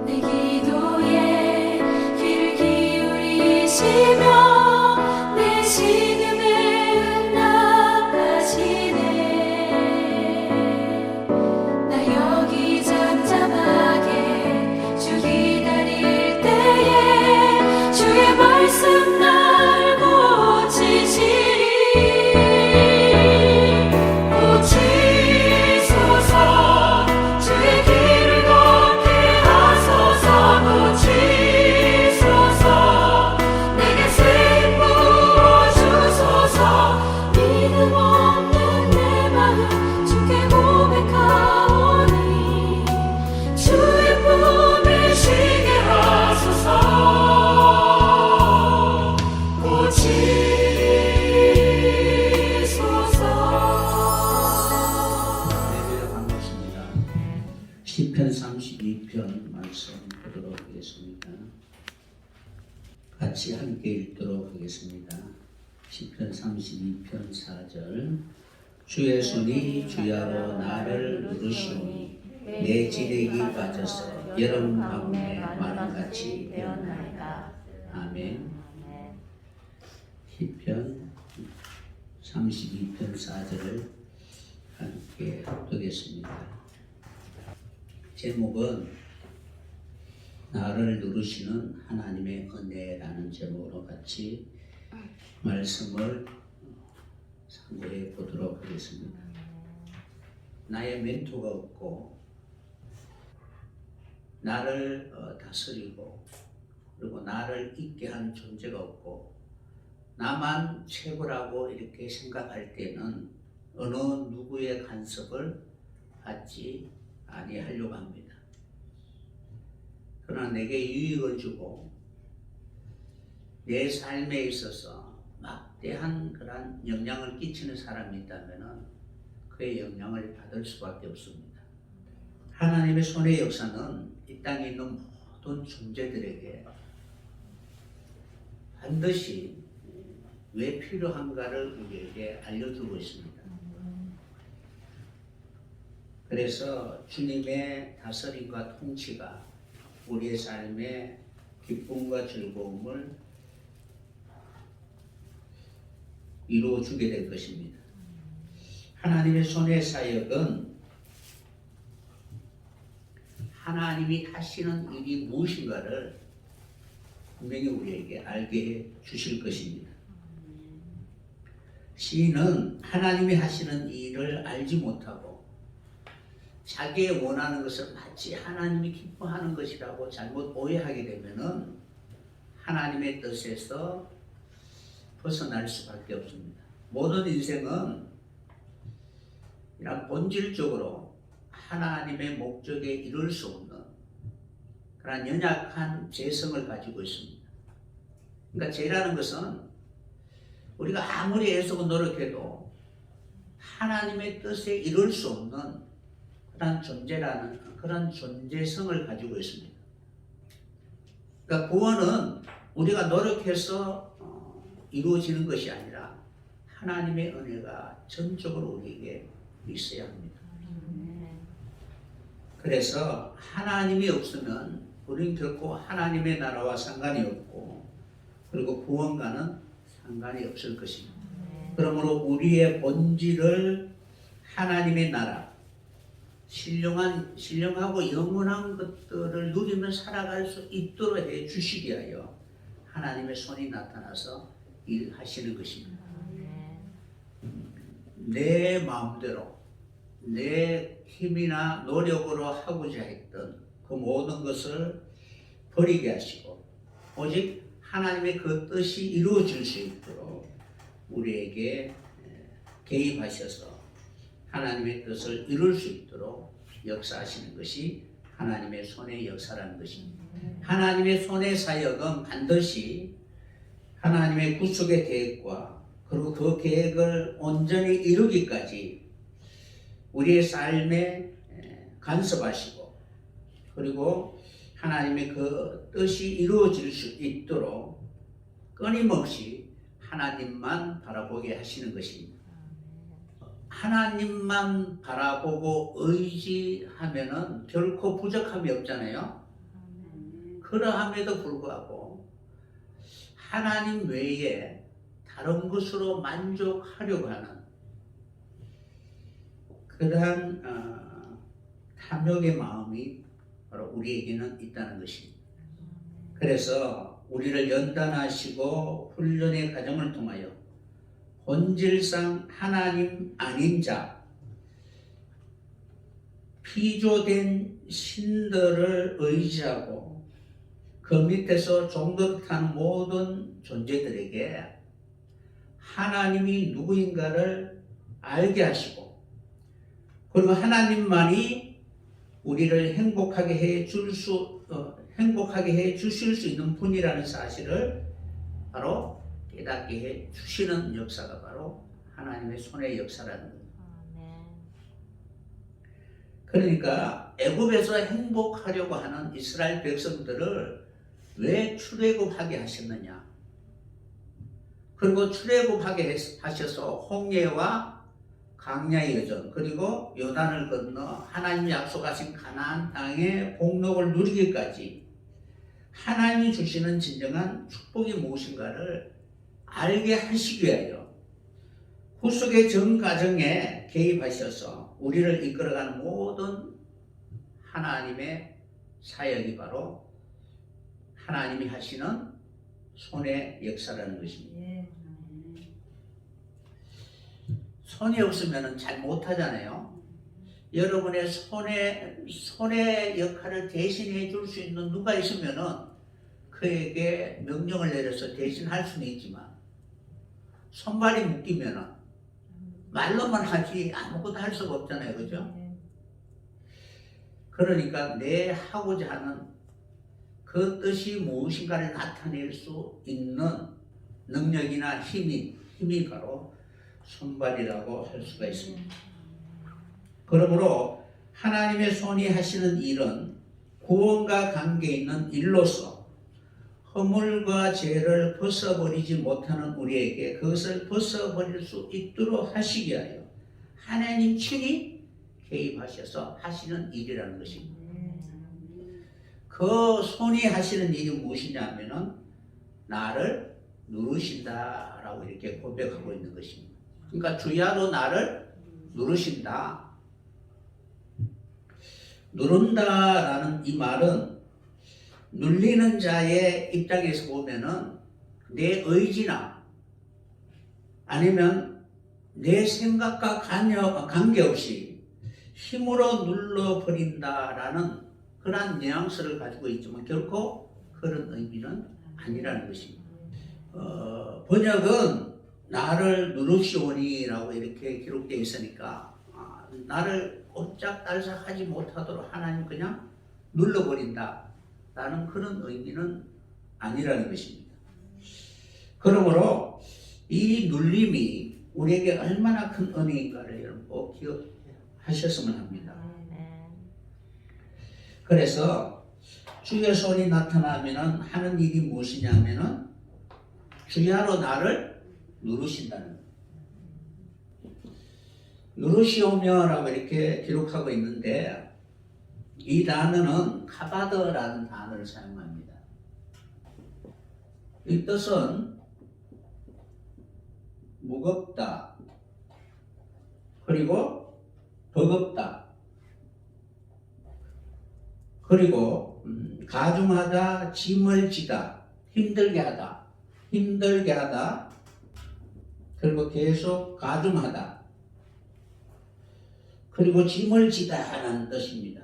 내 기도에 귀를 기울이시며 내 신음을 응답하시네. 나 여기 잠잠하게 주 기다릴 때에 주의 말씀 날 고치시리. 고치소서 주의 길을 걷게 하소서. 고치소서 내게 새 부어주소서. 믿음 없는 내 마음 주께 고백하오니 주의 품에 쉬게 하소서. 고치소서. 네, 반갑습니다. 시편 32편 말씀 보도록 하겠습니다. 같이 함께 읽도록 하겠습니다. 시편 32편 4절. 주의 손이 주야로 나를 누르시오니 내 진액이 빠져서 여름 가뭄에 마른같이 되었나이다. 아멘. 시편 32편 4절을 함께 합독했습니다. 제목은 나를 누르시는 하나님의 은혜라는 제목으로 같이 말씀을 상고해 보도록 하겠습니다. 나의 멘토가 없고 나를 다스리고 그리고 나를 있게 하는 존재가 없고 나만 최고라고 이렇게 생각할 때는 어느 누구의 간섭을 받지 아니하려고 합니다. 그러나 내게 유익을 주고 내 삶에 있어서 막대한 그런 영향을 끼치는 사람이 있다면 그의 영향을 받을 수밖에 없습니다. 하나님의 손의 역사는 이 땅에 있는 모든 존재들에게 반드시 왜 필요한가를 우리에게 알려주고 있습니다. 그래서 주님의 다스림과 통치가 우리의 삶에 기쁨과 즐거움을 이루어주게 될 것입니다. 하나님의 손의 사역은 하나님이 하시는 일이 무엇인가를 분명히 우리에게 알게 해 주실 것입니다. 시인은 하나님이 하시는 일을 알지 못하고 자기의 원하는 것을 마치 하나님이 기뻐하는 것이라고 잘못 오해하게 되면은 하나님의 뜻에서 벗어날 수밖에 없습니다. 모든 인생은 이런 본질적으로 하나님의 목적에 이룰 수 없는 그런 연약한 재성을 가지고 있습니다. 그러니까 죄라는 것은 우리가 아무리 애쓰고 노력해도 하나님의 뜻에 이룰 수 없는 그런 존재라는 그런 존재성을 가지고 있습니다. 그러니까 구원은 우리가 노력해서 이루어지는 것이 아니라 하나님의 은혜가 전적으로 우리에게 있어야 합니다. 그래서 하나님이 없으면 우리는 결코 하나님의 나라와 상관이 없고 그리고 구원과는 상관이 없을 것입니다. 그러므로 우리의 본질을 하나님의 나라 신령하고 영원한 것들을 누리며 살아갈 수 있도록 해 주시기 위하여 하나님의 손이 나타나서 일하시는 것입니다. 내 마음대로 내 힘이나 노력으로 하고자 했던 그 모든 것을 버리게 하시고 오직 하나님의 그 뜻이 이루어질 수 있도록 우리에게 개입하셔서 하나님의 뜻을 이룰 수 있도록 역사하시는 것이 하나님의 손의 역사라는 것입니다. 하나님의 손의 사역은 반드시 하나님의 구속의 계획과 그리고 그 계획을 온전히 이루기까지 우리의 삶에 간섭하시고 그리고 하나님의 그 뜻이 이루어질 수 있도록 끊임없이 하나님만 바라보게 하시는 것입니다. 하나님만 바라보고 의지하면은 결코 부족함이 없잖아요. 그러함에도 불구하고 하나님 외에 다른 것으로 만족하려고 하는 그러한 탐욕의 마음이 바로 우리에게는 있다는 것입니다. 그래서 우리를 연단하시고 훈련의 과정을 통하여 본질상 하나님 아닌 자, 피조된 신들을 의지하고 그 밑에서 종노릇하는 모든 존재들에게 하나님이 누구인가를 알게 하시고, 그리고 하나님만이 우리를 행복하게 해 주실 수 있는 분이라는 사실을 바로 깨닫게 해 주시는 역사가 바로 하나님의 손의 역사라는 거예요. 그러니까 애굽에서 행복하려고 하는 이스라엘 백성들을 왜 출애굽하게 하셨느냐? 그리고 출애굽하게 하셔서 홍해와 광야의 여정, 그리고 요단을 건너 하나님이 약속하신 가나안 땅의 복록을 누리기까지 하나님이 주시는 진정한 축복이 무엇인가를 알게 하시기 위하여 구속의 전 과정에 개입하셔서 우리를 이끌어가는 모든 하나님의 사역이 바로 하나님이 하시는 손의 역사라는 것입니다. 손이 없으면 잘 못하잖아요. 여러분의 손의 역할을 대신해 줄 수 있는 누가 있으면 그에게 명령을 내려서 대신할 수는 있지만 손발이 묶이면 말로만 하지 아무것도 할 수가 없잖아요. 그죠? 그러니까 내 하고자 하는 그 뜻이 무엇인가를 나타낼 수 있는 능력이나 힘이 바로 손발이라고 할 수가 있습니다. 그러므로 하나님의 손이 하시는 일은 구원과 관계 있는 일로서 허물과 죄를 벗어버리지 못하는 우리에게 그것을 벗어버릴 수 있도록 하시기 위하여 하나님 친히 개입하셔서 하시는 일이라는 것입니다. 그 손이 하시는 일이 무엇이냐 하면은 나를 누르신다라고 이렇게 고백하고 있는 것입니다. 그러니까 주야로 나를 누르신다. 누른다라는 이 말은 눌리는 자의 입장에서 보면은 내 의지나 아니면 내 생각과 관계없이 힘으로 눌러버린다라는 그런 뉘앙스를 가지고 있지만 결코 그런 의미는 아니라는 것입니다. 번역은 나를 누르시오니라고 이렇게 기록되어 있으니까 나를 꼼짝달싹하지 못하도록 하나님 그냥 눌러버린다 라는 그런 의미는 아니라는 것입니다. 그러므로 이 눌림이 우리에게 얼마나 큰 은혜인가를 여러분 꼭 기억하셨으면 합니다. 그래서 주의 손이 나타나면 하는 일이 무엇이냐면은 주야로 나를 누르신다는 거예요. 누르시오며라고 이렇게 기록하고 있는데 이 단어는 카바드라는 단어를 사용합니다. 이 뜻은 무겁다, 그리고 버겁다, 그리고 가중하다, 짐을 지다, 힘들게 하다, 그리고 계속 가중하다, 그리고 짐을 지다 하는 뜻입니다.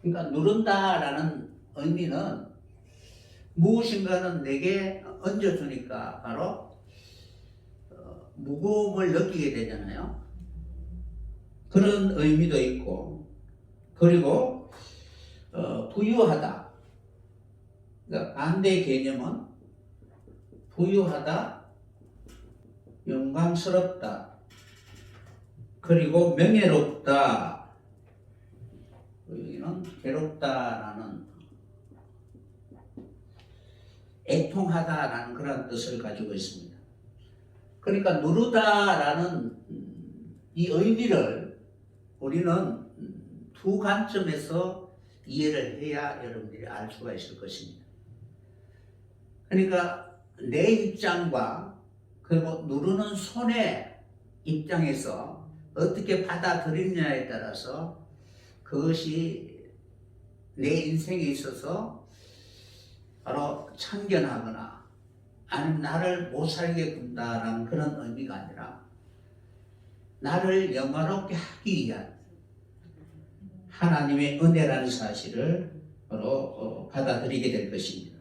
그러니까 누른다라는 의미는 무엇인가는 내게 얹어주니까 바로 무거움을 느끼게 되잖아요. 그런 의미도 있고, 그리고 부유하다. 그러니까 반대 개념은 부유하다, 영광스럽다, 그리고 명예롭다. 여기는 괴롭다라는 애통하다라는 그런 뜻을 가지고 있습니다. 그러니까 누르다라는 이 의미를 우리는 두 관점에서 이해를 해야 여러분들이 알 수가 있을 것입니다. 그러니까 내 입장과 그리고 누르는 손의 입장에서 어떻게 받아들이느냐에 따라서 그것이 내 인생에 있어서 바로 참견하거나 아니면 나를 못 살게 군다라는 그런 의미가 아니라 나를 영화롭게 하기 위한 하나님의 은혜라는 사실을 바로 받아들이게 될 것입니다.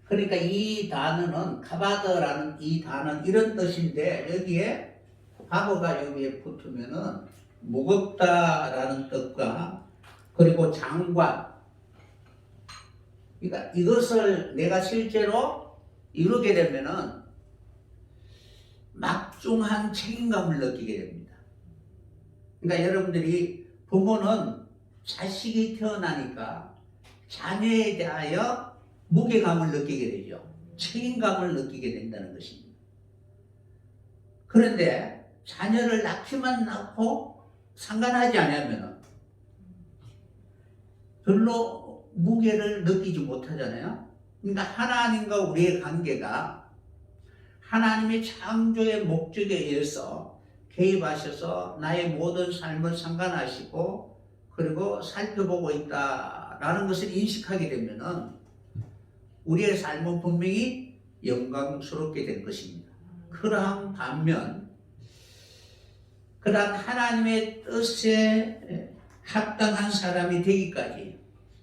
그러니까 이 단어는 카바드라는 이 단어는 이런 뜻인데 여기에 바보가 여기에 붙으면은 무겁다라는 뜻과 그리고 장관, 그러니까 이것을 내가 실제로 이루게 되면은 막중한 책임감을 느끼게 됩니다. 그러니까 여러분들이 부모는 자식이 태어나니까 자녀에 대하여 무게감을 느끼게 되죠. 책임감을 느끼게 된다는 것입니다. 그런데 자녀를 낳기만 낳고 상관하지 않으면 별로 무게를 느끼지 못하잖아요. 그러니까 하나님과 우리의 관계가 하나님의 창조의 목적에 의해서 개입하셔서 나의 모든 삶을 상관하시고 그리고 살펴보고 있다라는 것을 인식하게 되면은 우리의 삶은 분명히 영광스럽게 될 것입니다. 그러한 반면 그러한 하나님의 뜻에 합당한 사람이 되기까지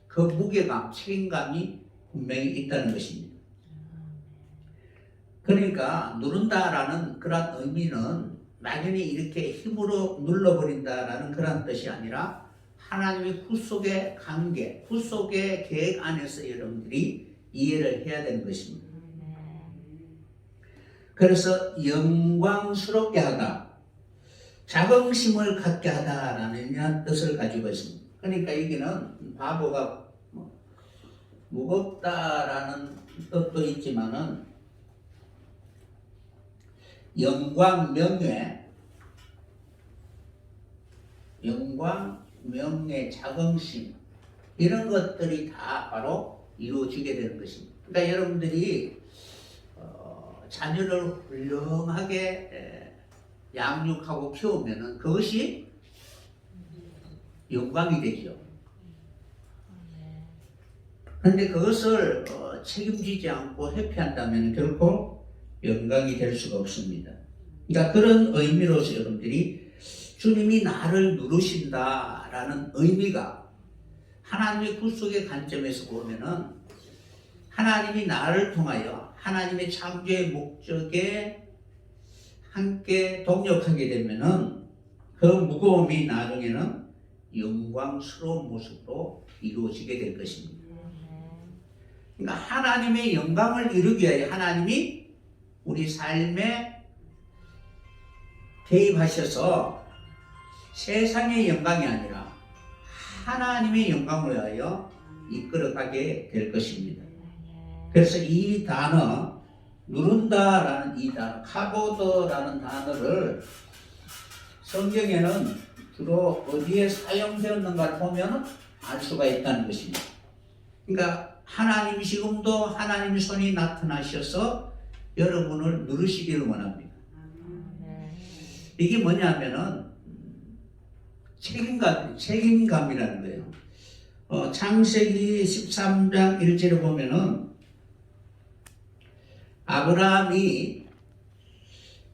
그 무게감, 책임감이 분명히 있다는 것입니다. 그러니까 누른다라는 그런 의미는 막연히 이렇게 힘으로 눌러버린다라는 그런 뜻이 아니라 하나님의 구속의 관계, 구속의 계획 안에서 여러분들이 이해를 해야 되는 것입니다. 그래서 영광스럽게 하다, 자긍심을 갖게 하다라는 뜻을 가지고 있습니다. 그러니까 여기는 바보가 무겁다라는 뜻도 있지만은 영광, 명예, 자긍심 이런 것들이 다 바로 이루어지게 되는 것입니다. 그러니까 여러분들이 자녀를 훌륭하게 양육하고 키우면은 그것이 영광이 되죠. 그런데 그것을 책임지지 않고 회피한다면 결코 영광이 될 수가 없습니다. 그러니까 그런 의미로서 여러분들이 주님이 나를 누르신다라는 의미가 하나님의 구속의 관점에서 보면은 하나님이 나를 통하여 하나님의 창조의 목적에 함께 동력하게 되면은 그 무거움이 나중에는 영광스러운 모습으로 이루어지게 될 것입니다. 그러니까 하나님의 영광을 이루기 위하여 하나님이 우리 삶에 개입하셔서 세상의 영광이 아니라 하나님의 영광을 위하여 이끌어가게 될 것입니다. 그래서 이 단어, 누른다라는 이 단어, 카보드라는 단어를 성경에는 주로 어디에 사용되었는가를 보면 알 수가 있다는 것입니다. 그러니까 하나님이 지금도 하나님의 손이 나타나셔서 여러분을 누르시기를 원합니다. 이게 뭐냐면은 책임감이라는 거예요. 창세기 13장 1절에 보면은 아브라함이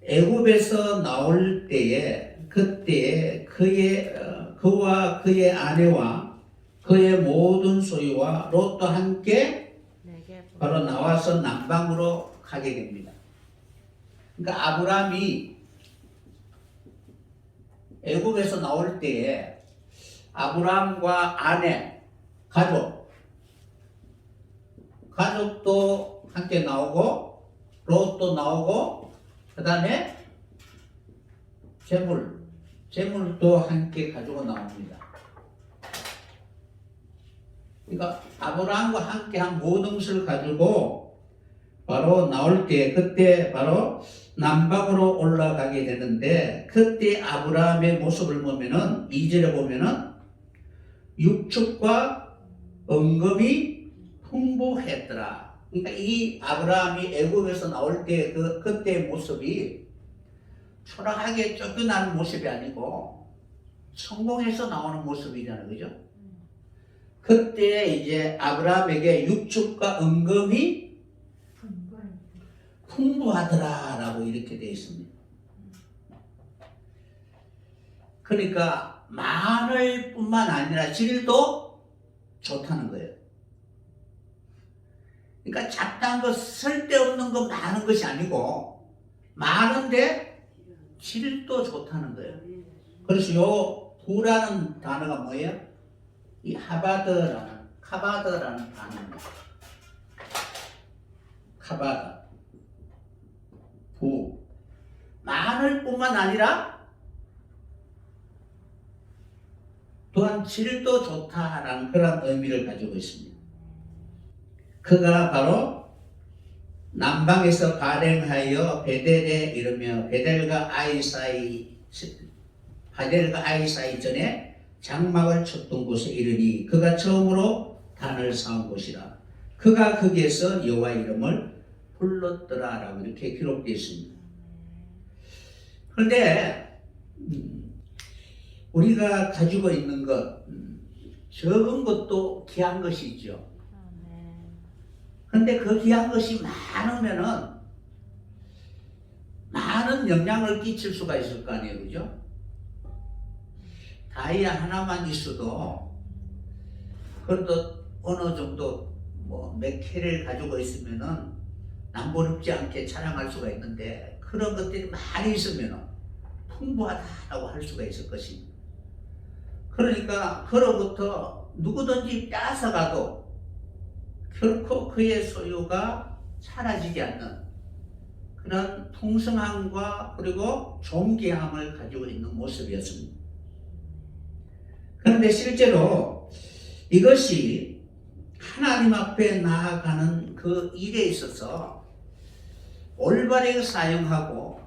애굽에서 나올 때에 그때에 그와 그의 아내와 그의 모든 소유와 롯도 함께 바로 나와서 남방으로 가게 됩니다. 그러니까 아브라함이 애굽에서 나올 때에 아브라함과 아내, 가족도 함께 나오고 롯도 나오고 그 다음에 재물도 함께 가지고 나옵니다. 그러니까 아브라함과 함께한 모든 것을 가지고 바로 나올 때 그때 바로 남방으로 올라가게 되는데 그때 아브라함의 모습을 보면은 2절에 보면은 육축과 은금이 풍부했더라. 그러니까 이 아브라함이 애굽에서 나올 때 그때의 모습이 초라하게 쫓겨나는 모습이 아니고 성공해서 나오는 모습이잖아요. 그죠? 그때 이제 아브라함에게 육축과 은금이 풍부하더라라고 이렇게 되어 있습니다. 그러니까 많을 뿐만 아니라 질도 좋다는 거예요. 그러니까 잡다한 거, 쓸데없는 거 많은 것이 아니고 많은데 질도 좋다는 거예요. 그래서 요 부라는 단어가 뭐예요? 이 카바드라는 단어입니다. 카바드, 부. 많을 뿐만 아니라 또한 질도 좋다라는 그런 의미를 가지고 있습니다. 그가 바로 남방에서 발행하여 베델에 이르며 바델과 아이 사이 전에 장막을 쳤던 곳에 이르니 그가 처음으로 단을 쌓은 곳이라. 그가 거기에서 여호와 이름을 불렀더라라고 이렇게 기록되어 있습니다. 그런데 우리가 가지고 있는 것, 적은 것도 귀한 것이 있죠. 그런데 그 귀한 것이 많으면은 많은 영향을 끼칠 수가 있을 거 아니에요. 그죠? 다이아 하나만 있어도 그래도 어느 정도 몇 캐를 가지고 있으면은 남부럽지 않게 자랑할 수가 있는데 그런 것들이 많이 있으면은 풍부하다라고 할 수가 있을 것입니다. 그러니까 그로부터 누구든지 뺏어가도 결코 그의 소유가 사라지지 않는 그런 풍성함과 그리고 존귀함을 가지고 있는 모습이었습니다. 그런데 실제로 이것이 하나님 앞에 나아가는 그 일에 있어서 올바르게 사용하고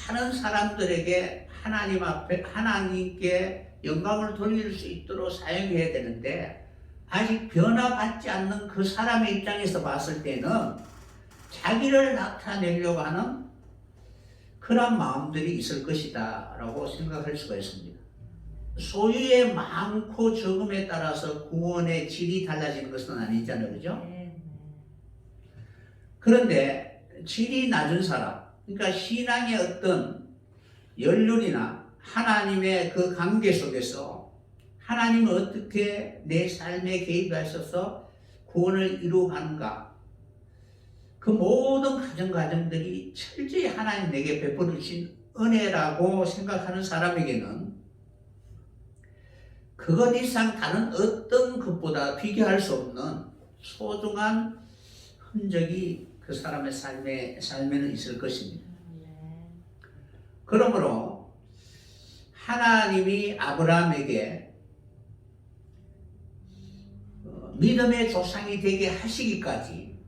많은 사람들에게 하나님 앞에 하나님께 영광을 돌릴 수 있도록 사용해야 되는데 아직 변화받지 않는 그 사람의 입장에서 봤을 때는 자기를 나타내려고 하는 그런 마음들이 있을 것이다 라고 생각할 수가 있습니다. 소유의 많고 적음에 따라서 구원의 질이 달라지는 것은 아니잖아요. 그죠? 그런데 질이 낮은 사람, 그러니까 신앙의 어떤 연륜이나 하나님의 그 관계 속에서 하나님은 어떻게 내 삶에 개입하셔서 구원을 이루어가는가, 그 모든 과정들이 철저히 하나님 내게 베풀어 주신 은혜라고 생각하는 사람에게는 그것 이상 다른 어떤 것보다 비교할 수 없는 소중한 흔적이 그 사람의 삶에는 있을 것입니다. 그러므로 하나님이 아브라함에게 믿음의 조상이 되게 하시기까지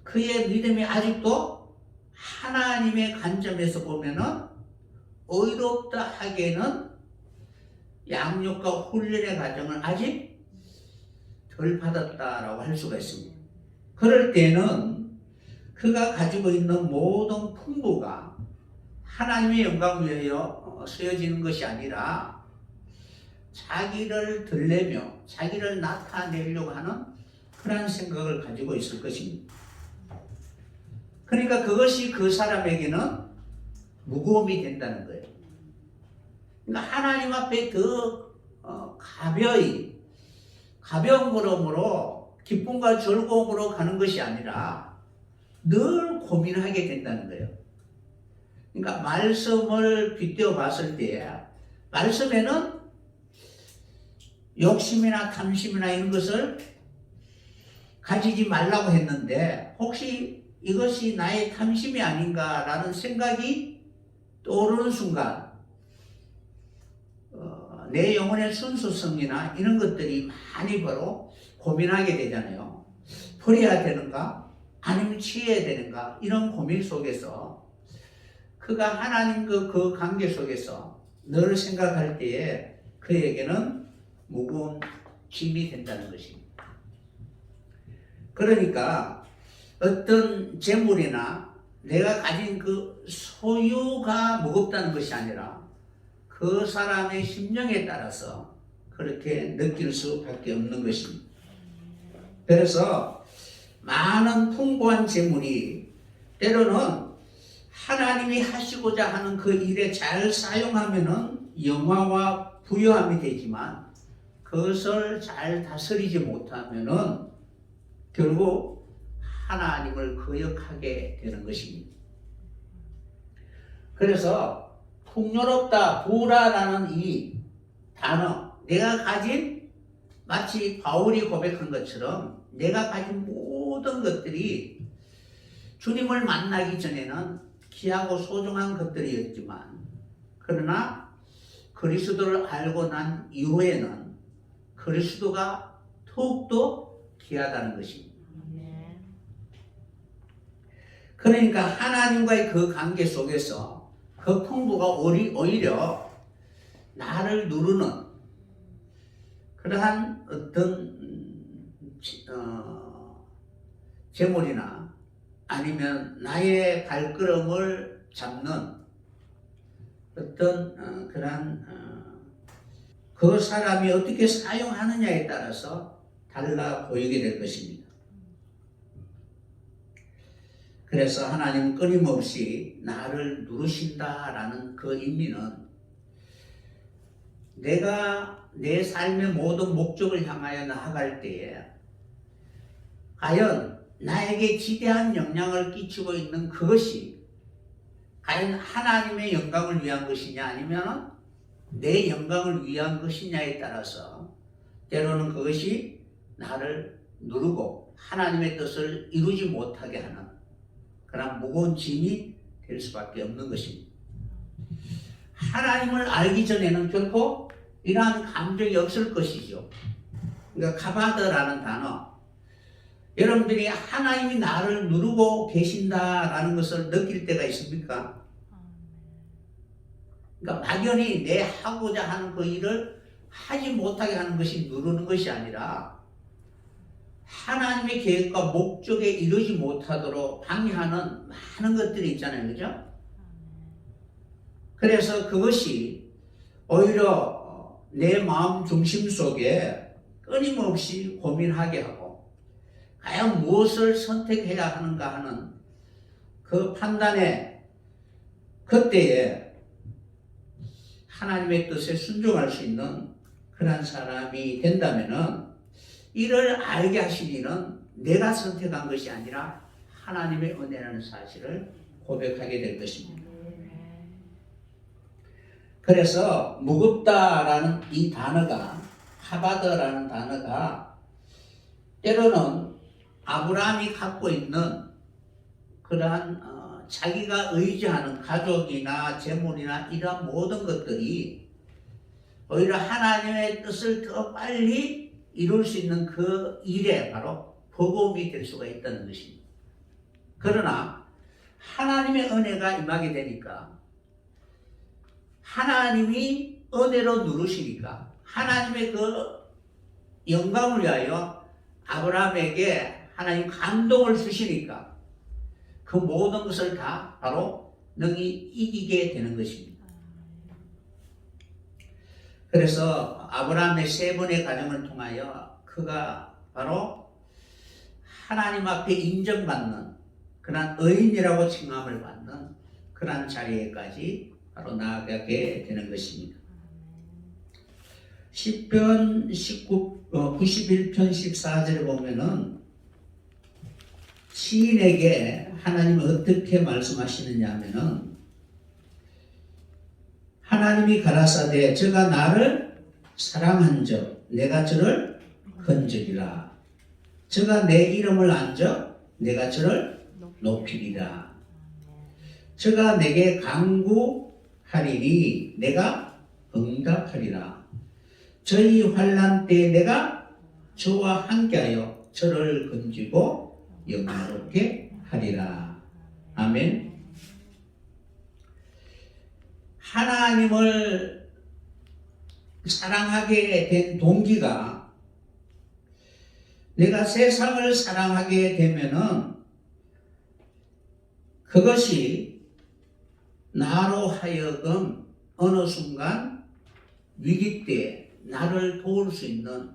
그의 믿음이 아직도 하나님의 관점에서 보면은 의롭다 하기에는 양육과 훈련의 과정을 아직 덜 받았다라고 할 수가 있습니다. 그럴 때는 그가 가지고 있는 모든 풍부가 하나님의 영광을 위하여 쓰여지는 것이 아니라 자기를 드러내며 자기를 나타내려고 하는 그런 생각을 가지고 있을 것입니다. 그러니까 그것이 그 사람에게는 무거움이 된다는 거예요. 그러니까 하나님 앞에 더 가벼운 걸음으로 기쁨과 즐거움으로 가는 것이 아니라 늘 고민하게 된다는 거예요. 그러니까 말씀을 빗대어 봤을 때 말씀에는 욕심이나 탐심이나 이런 것을 가지지 말라고 했는데 혹시 이것이 나의 탐심이 아닌가라는 생각이 떠오르는 순간 내 영혼의 순수성이나 이런 것들이 많이 바로 고민하게 되잖아요. 버려야 되는가? 아니면 취해야 되는가? 이런 고민 속에서 그가 하나님과 그 관계 속에서 늘 생각할 때에 그에게는 무거운 짐이 된다는 것입니다. 그러니까 어떤 재물이나 내가 가진 그 소유가 무겁다는 것이 아니라 그 사람의 심령에 따라서 그렇게 느낄 수밖에 없는 것입니다. 그래서 많은 풍부한 재물이 때로는 하나님이 하시고자 하는 그 일에 잘 사용하면은 영화와 부요함이 되지만 그것을 잘 다스리지 못하면은 결국 하나님을 거역하게 되는 것입니다. 그래서 풍요롭다, 부라라는 이 단어, 내가 가진 마치 바울이 고백한 것처럼 내가 가진 모든 것들이 주님을 만나기 전에는 귀하고 소중한 것들이었지만 그러나 그리스도를 알고 난 이후에는 그리스도가 더욱더 귀하다는 것입니다. 그러니까 하나님과의 그 관계 속에서 그 풍부가 오히려 나를 누르는 그러한 어떤 재물이나 아니면 나의 발걸음을 잡는 어떤 그 사람이 어떻게 사용하느냐에 따라서 달라 보이게 될 것입니다. 그래서 하나님은 끊임없이 나를 누르신다라는 그 의미는 내가 내 삶의 모든 목적을 향하여 나아갈 때에 과연 나에게 지대한 영향을 끼치고 있는 그것이 과연 하나님의 영광을 위한 것이냐 아니면 내 영광을 위한 것이냐에 따라서 때로는 그것이 나를 누르고 하나님의 뜻을 이루지 못하게 하는 그런 무거운 짐이 될 수밖에 없는 것입니다. 하나님을 알기 전에는 결코 이러한 감정이 없을 것이죠. 그러니까 카바드라는 단어, 여러분들이 하나님이 나를 누르고 계신다라는 것을 느낄 때가 있습니까? 그러니까 막연히 내 하고자 하는 그 일을 하지 못하게 하는 것이 누르는 것이 아니라 하나님의 계획과 목적에 이르지 못하도록 방해하는 많은 것들이 있잖아요. 그죠? 그래서 그것이 오히려 내 마음 중심 속에 끊임없이 고민하게 하고 과연 무엇을 선택해야 하는가 하는 그 판단에 그때에 하나님의 뜻에 순종할 수 있는 그런 사람이 된다면은 이를 알게 하신 이는 내가 선택한 것이 아니라 하나님의 은혜라는 사실을 고백하게 될 것입니다. 그래서 무겁다라는 이 단어가 하바드라는 단어가 때로는 아브라함이 갖고 있는 그러한 자기가 의지하는 가족이나 재물이나 이러한 모든 것들이 오히려 하나님의 뜻을 더 빨리 이룰 수 있는 그 일에 바로 버거움이 될 수가 있다는 것입니다. 그러나 하나님의 은혜가 임하게 되니까 하나님이 은혜로 누르시니까 하나님의 그 영광을 위하여 아브라함에게 하나님 감동을 주시니까 그 모든 것을 다 바로 능히 이기게 되는 것입니다. 그래서 아브라함의 세 번의 과정을 통하여 그가 바로 하나님 앞에 인정받는 그런 의인이라고 칭함을 받는 그런 자리에까지 바로 나아가게 되는 것입니다. 시편 91편 14절에 보면은 시인에게 하나님은 어떻게 말씀하시느냐 하면은 하나님이 가라사대 저가 나를 사랑한즉 내가 저를 건지리라. 저가 내 이름을 안적 내가 저를 높이리라. 저가 내게 간구하리니 내가 응답하리라. 저희 환난 때에 내가 저와 함께하여 저를 건지고 영화롭게 하리라. 아멘. 하나님을 사랑하게 된 동기가 내가 세상을 사랑하게 되면은 그것이 나로 하여금 어느 순간 위기 때 나를 도울 수 있는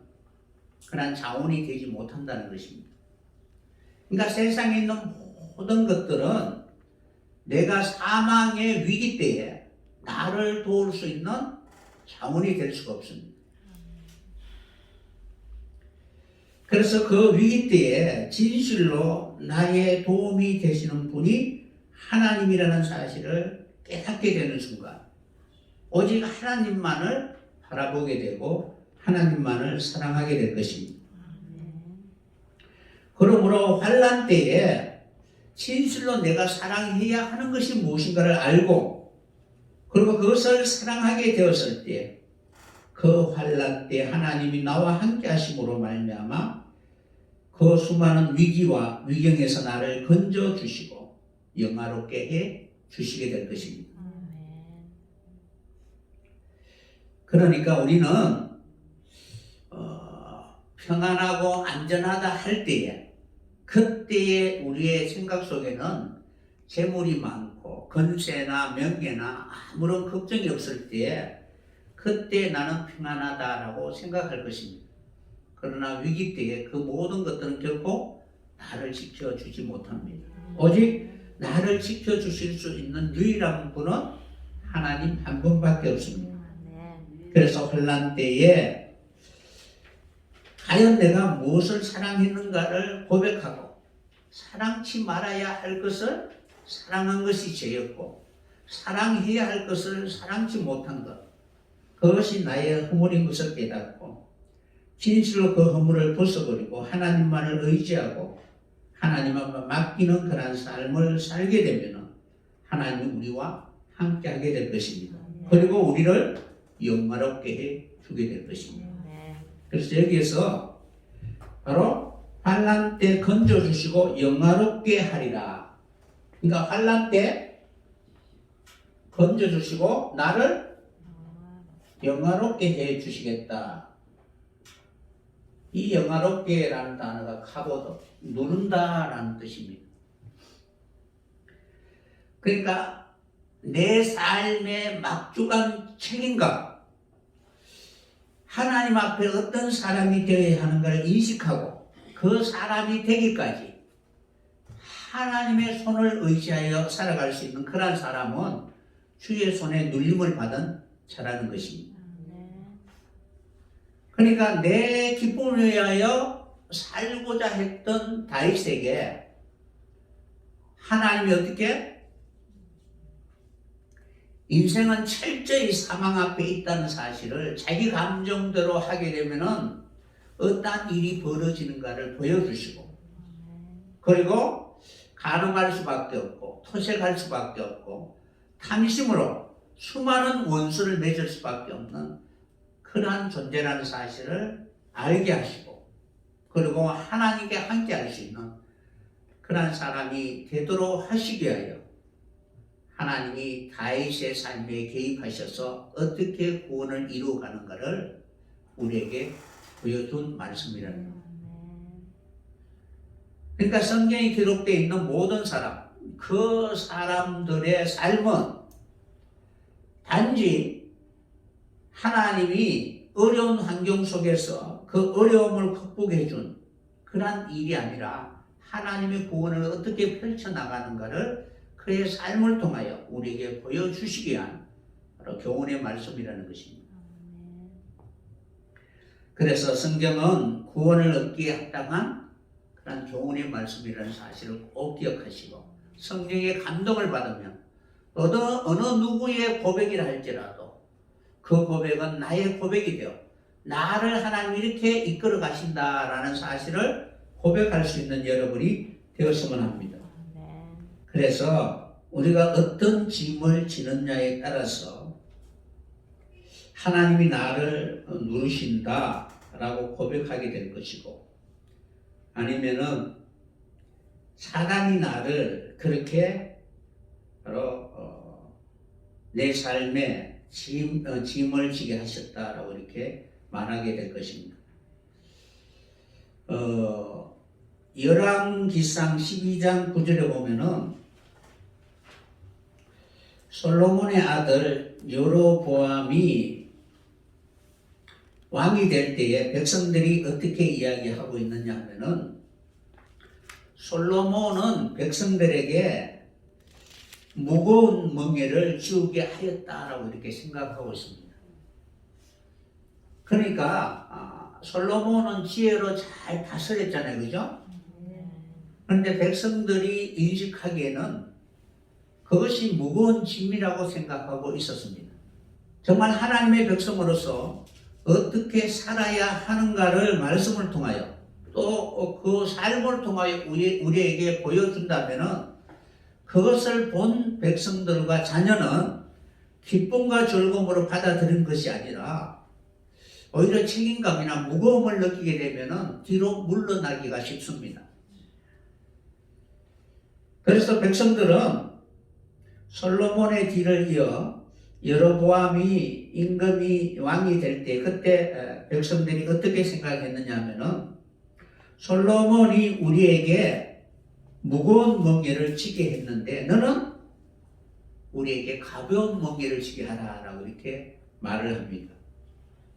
그런 자원이 되지 못한다는 것입니다. 그러니까 세상에 있는 모든 것들은 내가 사망의 위기 때에 나를 도울 수 있는 자원이 될 수가 없습니다. 그래서 그 위기 때에 진실로 나의 도움이 되시는 분이 하나님이라는 사실을 깨닫게 되는 순간 오직 하나님만을 바라보게 되고 하나님만을 사랑하게 될 것입니다. 그러므로 환난 때에 진실로 내가 사랑해야 하는 것이 무엇인가를 알고 그리고 그것을 사랑하게 되었을 때 그 환난 때 하나님이 나와 함께 하심으로 말미암아 그 수많은 위기와 위경에서 나를 건져 주시고 영화롭게 해 주시게 될 것입니다. 그러니까 우리는 평안하고 안전하다 할 때에 그때의 우리의 생각 속에는 재물이 많고 건세나 명예나 아무런 걱정이 없을 때에 그때 나는 평안하다라고 생각할 것입니다. 그러나 위기 때에 그 모든 것들은 결코 나를 지켜주지 못합니다. 오직 나를 지켜주실 수 있는 유일한 분은 하나님 한 분밖에 없습니다. 그래서 환난 때에 과연 내가 무엇을 사랑했는가를 고백하고 사랑치 말아야 할 것을 사랑한 것이 죄였고 사랑해야 할 것을 사랑치 못한 것 그것이 나의 허물인 것을 깨닫고 진실로 그 허물을 벗어버리고 하나님만을 의지하고 하나님만 맡기는 그런 삶을 살게 되면 하나님 우리와 함께하게 될 것입니다. 그리고 우리를 영화롭게 해 주게 될 것입니다. 그래서 여기에서 바로 환난 때 건져주시고 영화롭게 하리라. 그러니까 환난 때 건져주시고 나를 영화롭게 해 주시겠다. 이 영화롭게라는 단어가 카보드, 누른다라는 뜻입니다. 그러니까 내 삶의 막중한 책임감, 하나님 앞에 어떤 사람이 되어야 하는가를 인식하고 그 사람이 되기까지 하나님의 손을 의지하여 살아갈 수 있는 그런 사람은 주의 손에 눌림을 받은 자라는 것입니다. 그러니까 내 기쁨을 위하여 살고자 했던 다윗에게 하나님이 어떻게 인생은 철저히 사망 앞에 있다는 사실을 자기 감정대로 하게 되면은 어떠한 일이 벌어지는가를 보여주시고 그리고 가늠할 수밖에 없고 토색할 수밖에 없고 탐심으로 수많은 원수를 맺을 수밖에 없는 그러한 존재라는 사실을 알게 하시고 그리고 하나님께 함께 할 수 있는 그러한 사람이 되도록 하시기 위하여 하나님이 다윗의 삶에 개입하셔서 어떻게 구원을 이루어가는가를 우리에게 보여준 말씀이라는 겁니다. 그러니까 성경에 기록되어 있는 모든 사람, 그 사람들의 삶은 단지 하나님이 어려운 환경 속에서 그 어려움을 극복해 준 그런 일이 아니라 하나님의 구원을 어떻게 펼쳐나가는가를 그의 삶을 통하여 우리에게 보여주시기 위한 바로 교훈의 말씀이라는 것입니다. 그래서 성경은 구원을 얻기에 합당한 그런 교훈의 말씀이라는 사실을 꼭 기억하시고 성령의 감동을 받으면 어느 누구의 고백이라 할지라도 그 고백은 나의 고백이 되어 나를 하나님이 이렇게 이끌어 가신다라는 사실을 고백할 수 있는 여러분이 되었으면 합니다. 그래서 우리가 어떤 짐을 지느냐에 따라서 하나님이 나를 누르신다라고 고백하게 될 것이고 아니면은 사단이 나를 그렇게 바로 내 삶에 짐을 지게 하셨다라고 이렇게 말하게 될 것입니다. 열왕기상 12장 9절에 보면은 솔로몬의 아들 여로보암이 왕이 될 때에 백성들이 어떻게 이야기하고 있느냐 하면은 솔로몬은 백성들에게 무거운 멍에를 지우게 하였다라고 이렇게 생각하고 있습니다. 그러니까 솔로몬은 지혜로 잘 다스렸잖아요, 그죠? 그런데 백성들이 인식하기에는 그것이 무거운 짐이라고 생각하고 있었습니다. 정말 하나님의 백성으로서 어떻게 살아야 하는가를 말씀을 통하여 또 그 삶을 통하여 우리에게 보여준다면은 그것을 본 백성들과 자녀는 기쁨과 즐거움으로 받아들인 것이 아니라 오히려 책임감이나 무거움을 느끼게 되면은 뒤로 물러나기가 쉽습니다. 그래서 백성들은 솔로몬의 뒤를 이어 여로보암이 임금이 왕이 될 때 그때 백성들이 어떻게 생각했느냐 하면은 솔로몬이 우리에게 무거운 멍에를 지게 했는데 너는 우리에게 가벼운 멍에를 지게 하라라고 이렇게 말을 합니다.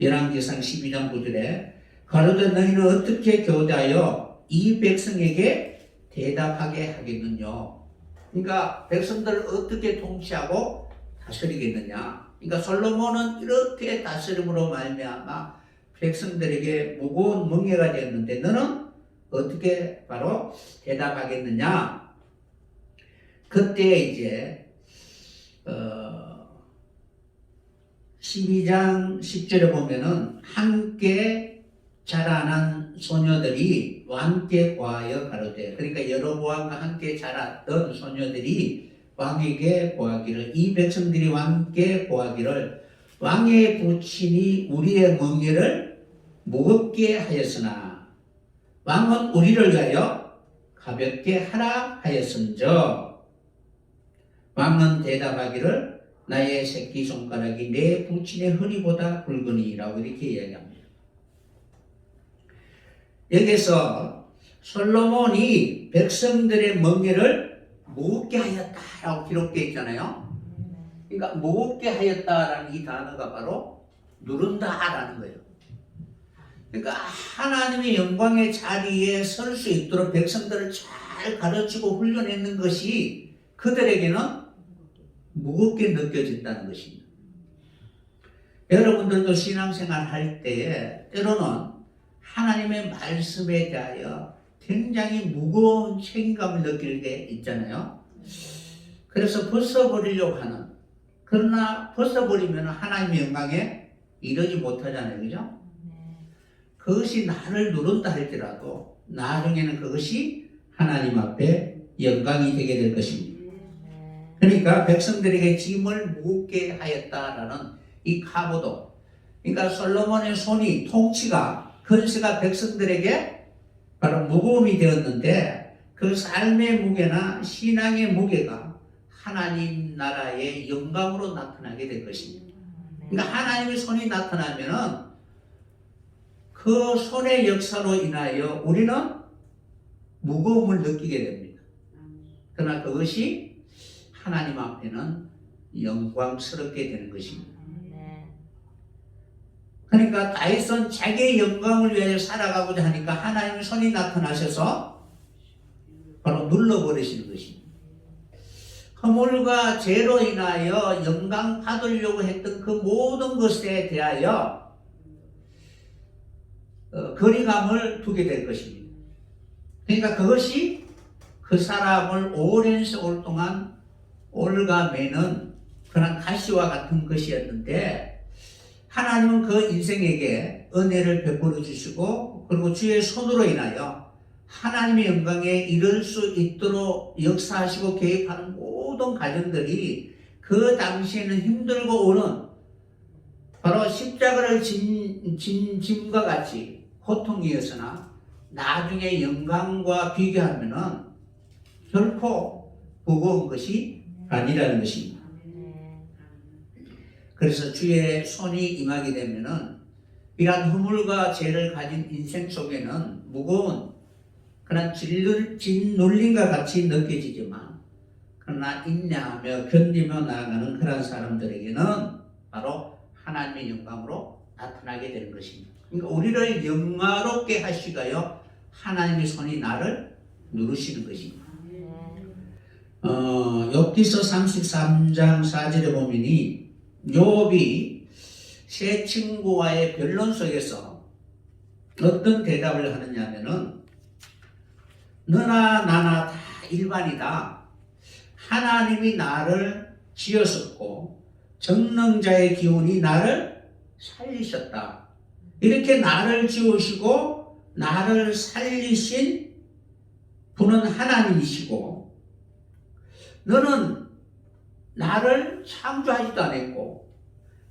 열왕기상 12장 9절에 가로되 너희는 어떻게 교대하여 이 백성에게 대답하게 하겠느냐. 그러니까 백성들을 어떻게 통치하고 다스리겠느냐. 그러니까 솔로몬은 이렇게 다스림으로 말미암아 백성들에게 무거운 멍에가 되었는데 너는 어떻게 바로 대답하겠느냐. 그때 이제 12장 10절에 보면은 함께 자라난 소녀들이 왕께 고하여 가로되, 그러니까 여로보암과 함께 자랐던 소녀들이 왕에게 고하기를, 이 백성들이 왕께 고하기를 왕의 부친이 우리의 멍에를 무겁게 하였으나 왕은 우리를 위하여 가볍게 하라 하였은저. 왕은 대답하기를 나의 새끼손가락이 내 부친의 허리보다 굵으니라고 이렇게 이야기합니다. 여기서 솔로몬이 백성들의 멍에를 무겁게 하였다라고 기록되어 있잖아요. 그러니까 무겁게 하였다라는 이 단어가 바로 누른다라는 거예요. 그러니까 하나님의 영광의 자리에 설 수 있도록 백성들을 잘 가르치고 훈련했는 것이 그들에게는 무겁게 느껴진다는 것입니다. 여러분들도 신앙생활 할 때에 때로는 하나님의 말씀에 대하여 굉장히 무거운 책임감을 느낄 때 있잖아요. 그래서 벗어버리려고 하는, 그러나 벗어버리면 하나님의 영광에 이르지 못하잖아요, 그죠? 그것이 나를 누른다 할지라도 나중에는 그것이 하나님 앞에 영광이 되게 될 것입니다. 그러니까 백성들에게 짐을 무겁게 하였다라는 이 카보도, 그러니까 솔로몬의 손이, 통치가, 권세가 백성들에게 바로 무거움이 되었는데 그 삶의 무게나 신앙의 무게가 하나님 나라의 영광으로 나타나게 될 것입니다. 그러니까 하나님의 손이 나타나면은 그 손의 역사로 인하여 우리는 무거움을 느끼게 됩니다. 그러나 그것이 하나님 앞에는 영광스럽게 되는 것입니다. 그러니까 다윗은 자기의 영광을 위하여 살아가고자 하니까 하나님의 손이 나타나셔서 바로 눌러버리시는 것입니다. 허물과 죄로 인하여 영광 받으려고 했던 그 모든 것에 대하여 거리감을 두게 될 것입니다. 그러니까 그것이 그 사람을 오랜 세월 동안 올가매는 그런 가시와 같은 것이었는데 하나님은 그 인생에게 은혜를 베풀어 주시고 그리고 주의 손으로 인하여 하나님의 영광에 이를 수 있도록 역사하시고 개입하는 모든 가정들이 그 당시에는 힘들고 오는 바로 십자가를 진 짐과 같이 고통이었으나 나중에 영광과 비교하면은 결코 무거운 것이 아니라는 것입니다. 그래서 주의 손이 임하게 되면은 이러한 허물과 죄를 가진 인생 속에는 무거운 그런 짓눌림과 같이 느껴지지만 그러나 인내하며 견디며 나아가는 그런 사람들에게는 바로 하나님의 영광으로 나타나게 되는 것입니다. 그러니까 우리를 영화롭게 하시가요 하나님의 손이 나를 누르시는 것입니다. 욥기서 33장 4절에 보면이 욥이 세 친구와의 변론 속에서 어떤 대답을 하느냐 하면은 너나 나나 다 일반이다. 하나님이 나를 지었었고 전능자의 기운이 나를 살리셨다. 이렇게 나를 지으시고 나를 살리신 분은 하나님이시고 너는 나를 창조하지도 않았고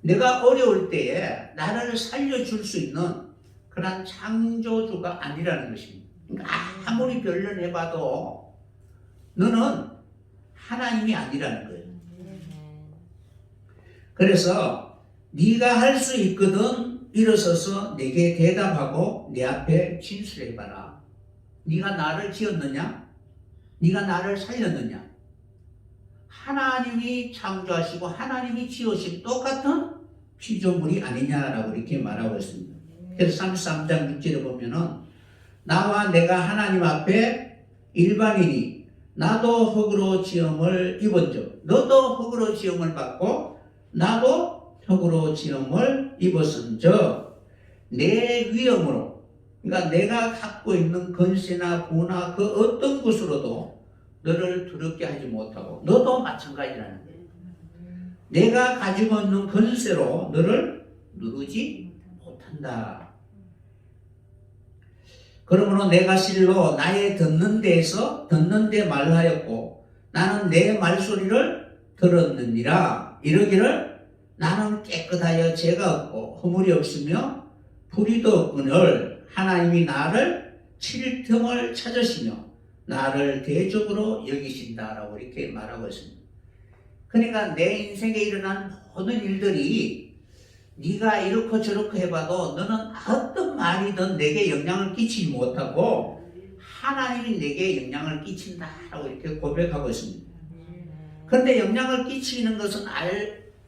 내가 어려울 때에 나를 살려줄 수 있는 그런 창조주가 아니라는 것입니다. 그러니까 아무리 변론해봐도 너는 하나님이 아니라는 거예요. 그래서 네가 할 수 있거든 일어서서 내게 대답하고 내 앞에 진술해봐라. 네가 나를 지었느냐? 네가 나를 살렸느냐? 하나님이 창조하시고 하나님이 지으신 똑같은 피조물이 아니냐라고 이렇게 말하고 있습니다. 그래서 33장 6절에 보면은 나와 내가 하나님 앞에 일반이니 나도 흙으로 지음을 입은즉 너도 흙으로 지음을 받고 나도 흙으로 지음을 입었은즉 내 위엄으로 그러니까 내가 갖고 있는 권세나 부나 그 어떤 것으로도 너를 두렵게 하지 못하고 너도 마찬가지라는 거예요. 내가 가지고 있는 권세로 너를 누르지 못한다. 그러므로 내가 실로 나의 듣는 데 말하였고 나는 내 말소리를 들었느니라. 이러기를 나는 깨끗하여 죄가 없고 허물이 없으며 불의도 없거늘 하나님이 나를 칠 틈을 찾으시며 나를 대적으로 여기신다라고 이렇게 말하고 있습니다. 그러니까 내 인생에 일어난 모든 일들이 네가 이렇고 저렇고 해봐도 너는 어떤 말이든 내게 영향을 끼치지 못하고 하나님이 내게 영향을 끼친다라고 이렇게 고백하고 있습니다. 그런데 영향을 끼치는 것은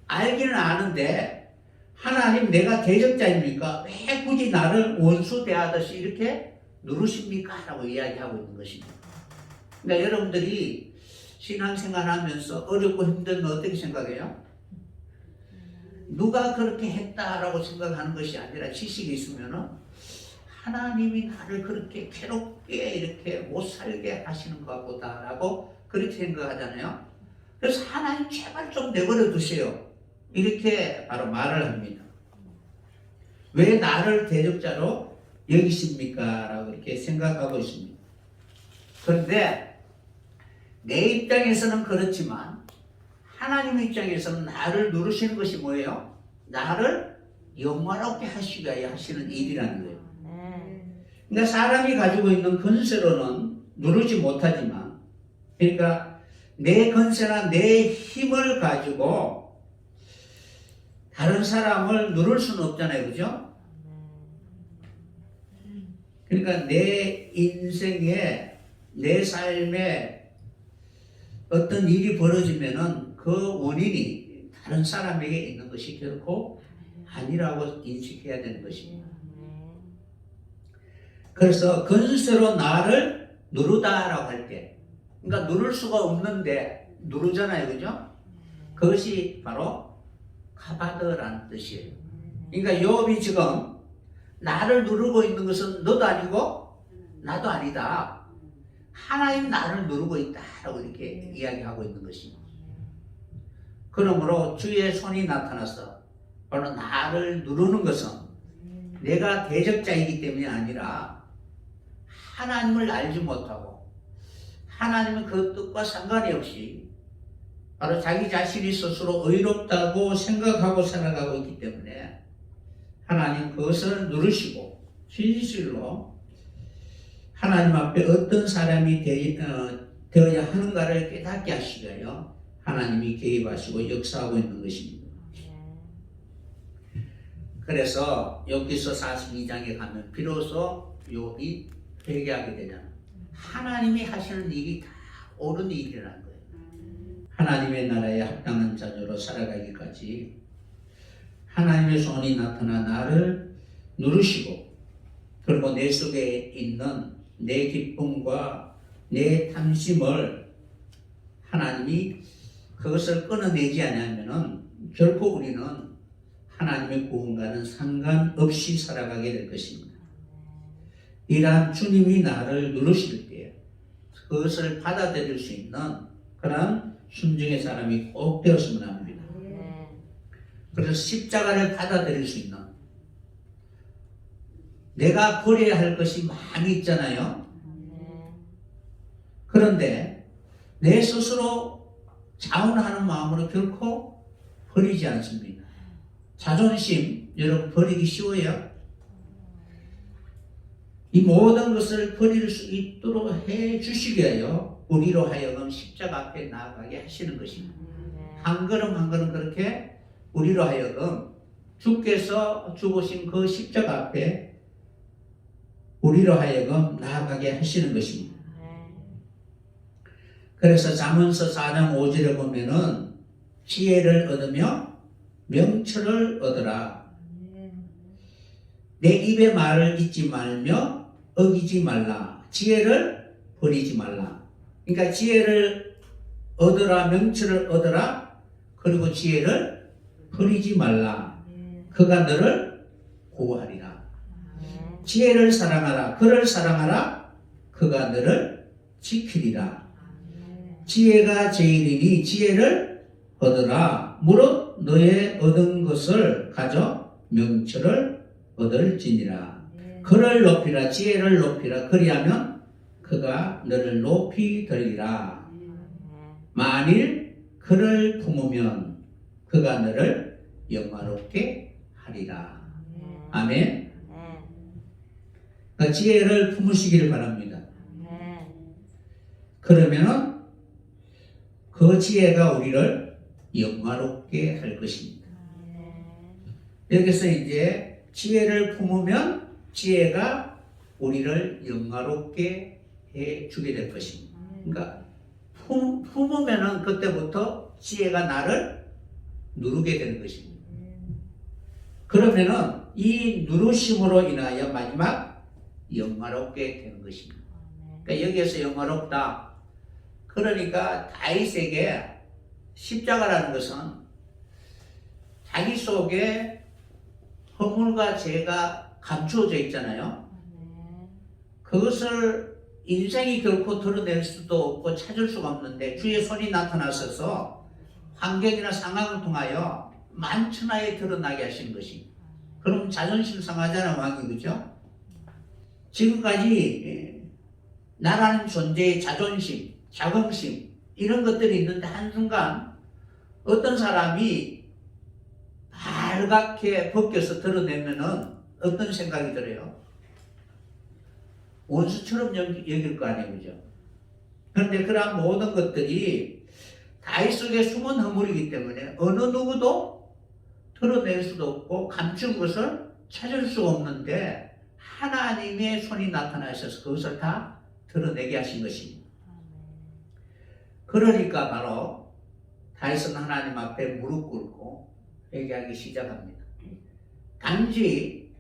알기는 아는데 하나님 내가 대적자입니까? 왜 굳이 나를 원수 대하듯이 이렇게 누르십니까? 라고 이야기하고 있는 것입니다. 그러니까 여러분들이 신앙생활 하면서 어렵고 힘든 거 어떻게 생각해요? 누가 그렇게 했다라고 생각하는 것이 아니라 지식이 있으면은 하나님이 나를 그렇게 괴롭게 이렇게 못 살게 하시는 것 보다라고 그렇게 생각하잖아요. 그래서 하나님 제발 좀 내버려 두세요. 이렇게 바로 말을 합니다. 왜 나를 대적자로 여기십니까? 라고 이렇게 생각하고 있습니다. 그런데 내 입장에서는 그렇지만 하나님 입장에서는 나를 누르시는 것이 뭐예요? 나를 영화롭게 하시기 위해 하시는 일이라는 거예요. 그러니까 사람이 가지고 있는 권세로는 누르지 못하지만 그러니까 내 권세나 내 힘을 가지고 다른 사람을 누를 수는 없잖아요. 그죠? 그러니까 내 인생에 내 삶에 어떤 일이 벌어지면은 그 원인이 다른 사람에게 있는 것이 결코 아니라고 인식해야 되는 것입니다. 그래서 권세로 나를 누르다라고 할 때, 그러니까 누를 수가 없는데 누르잖아요, 그죠? 그것이 바로 카바드라는 뜻이에요. 그러니까 욥이 지금 나를 누르고 있는 것은 너도 아니고 나도 아니다. 하나님 나를 누르고 있다라고 이렇게 이야기하고 있는 것입니다. 그러므로 주의 손이 나타나서 바로 나를 누르는 것은 내가 대적자이기 때문이 아니라 하나님을 알지 못하고 하나님은 그 뜻과 상관이 없이 바로 자기 자신이 스스로 의롭다고 생각하고 살아가고 있기 때문에 하나님 그것을 누르시고 진실로 하나님 앞에 어떤 사람이 되어야 하는가를 깨닫게 하시고요. 하나님이 개입하시고 역사하고 있는 것입니다. 그래서 여기서 42장에 가면 비로소 욥이 회개하게 되잖아. 하나님이 하시는 일이 다 옳은 일이라는 거예요. 하나님의 나라에 합당한 자녀로 살아가기까지 하나님의 손이 나타나 나를 누르시고, 그리고 내 속에 있는 내 기쁨과 내 탐심을 하나님이 그것을 끊어내지 않으면은 결코 우리는 하나님의 구원과는 상관없이 살아가게 될 것입니다. 이러한 주님이 나를 누르실 때 그것을 받아들일 수 있는 그런 순종의 사람이 꼭 되었으면 합니다. 그래서 십자가를 받아들일 수 있는, 내가 버려야 할 것이 많이 있잖아요. 그런데 내 스스로 자원하는 마음으로 결코 버리지 않습니다. 자존심, 여러분 버리기 쉬워요? 이 모든 것을 버릴 수 있도록 해 주시기 위하여 우리로 하여금 십자가 앞에 나아가게 하시는 것입니다. 한 걸음 한 걸음 그렇게 우리로 하여금 주께서 주보신 그 십자가 앞에 우리로 하여금 나아가게 하시는 것입니다. 그래서 잠언서 4장 5절에 보면은 지혜를 얻으며 명철을 얻으라. 내 입의 말을 잊지 말며 어기지 말라. 지혜를 버리지 말라. 그러니까 지혜를 얻으라, 명철을 얻으라, 그리고 지혜를 버리지 말라. 그가 너를 구하리라. 지혜를 사랑하라. 그를 사랑하라. 그가 너를 지키리라. 지혜가 제일이니 지혜를 얻으라. 무릇 너의 얻은 것을 가져 명철을 얻을지니라. 그를 높이라. 지혜를 높이라. 그리하면 그가 너를 높이 들리라. 만일 그를 품으면 그가 너를 영화롭게 하리라. 아멘. 그러니까 지혜를 품으시기를 바랍니다. 그러면은 그 지혜가 우리를 영화롭게 할 것입니다. 여기서 이제 지혜를 품으면 지혜가 우리를 영화롭게 해 주게 될 것입니다. 그러니까 품으면은 그때부터 지혜가 나를 누르게 되는 것입니다. 그러면은 이 누르심으로 인하여 마지막 영화롭게 되는 것입니다. 그러니까 여기에서 영화롭다. 그러니까 다윗에게 십자가라는 것은 자기 속에 허물과 죄가 감추어져 있잖아요. 그것을 인생이 결코 드러낼 수도 없고 찾을 수가 없는데 주의 손이 나타나셔서 환경이나 상황을 통하여 만천하에 드러나게 하신 것이, 그럼 자존심 상하잖아요, 왕이. 그죠? 지금까지 나라는 존재의 자존심, 자긍심 이런 것들이 있는데 한순간 어떤 사람이 발갛게 벗겨서 드러내면은 어떤 생각이 들어요? 원수처럼 여길 거 아니에요, 그죠? 그런데 그러한 모든 것들이 다윗 속에 숨은 허물이기 때문에 어느 누구도 드러낼 수도 없고 감춘 것을 찾을 수 없는데 하나님의 손이 나타나셔서 그것을 다 드러내게 하신 것입니다. 그러니까 바로 다윗은 하나님 앞에 무릎 꿇고 회개하기 시작합니다. 단지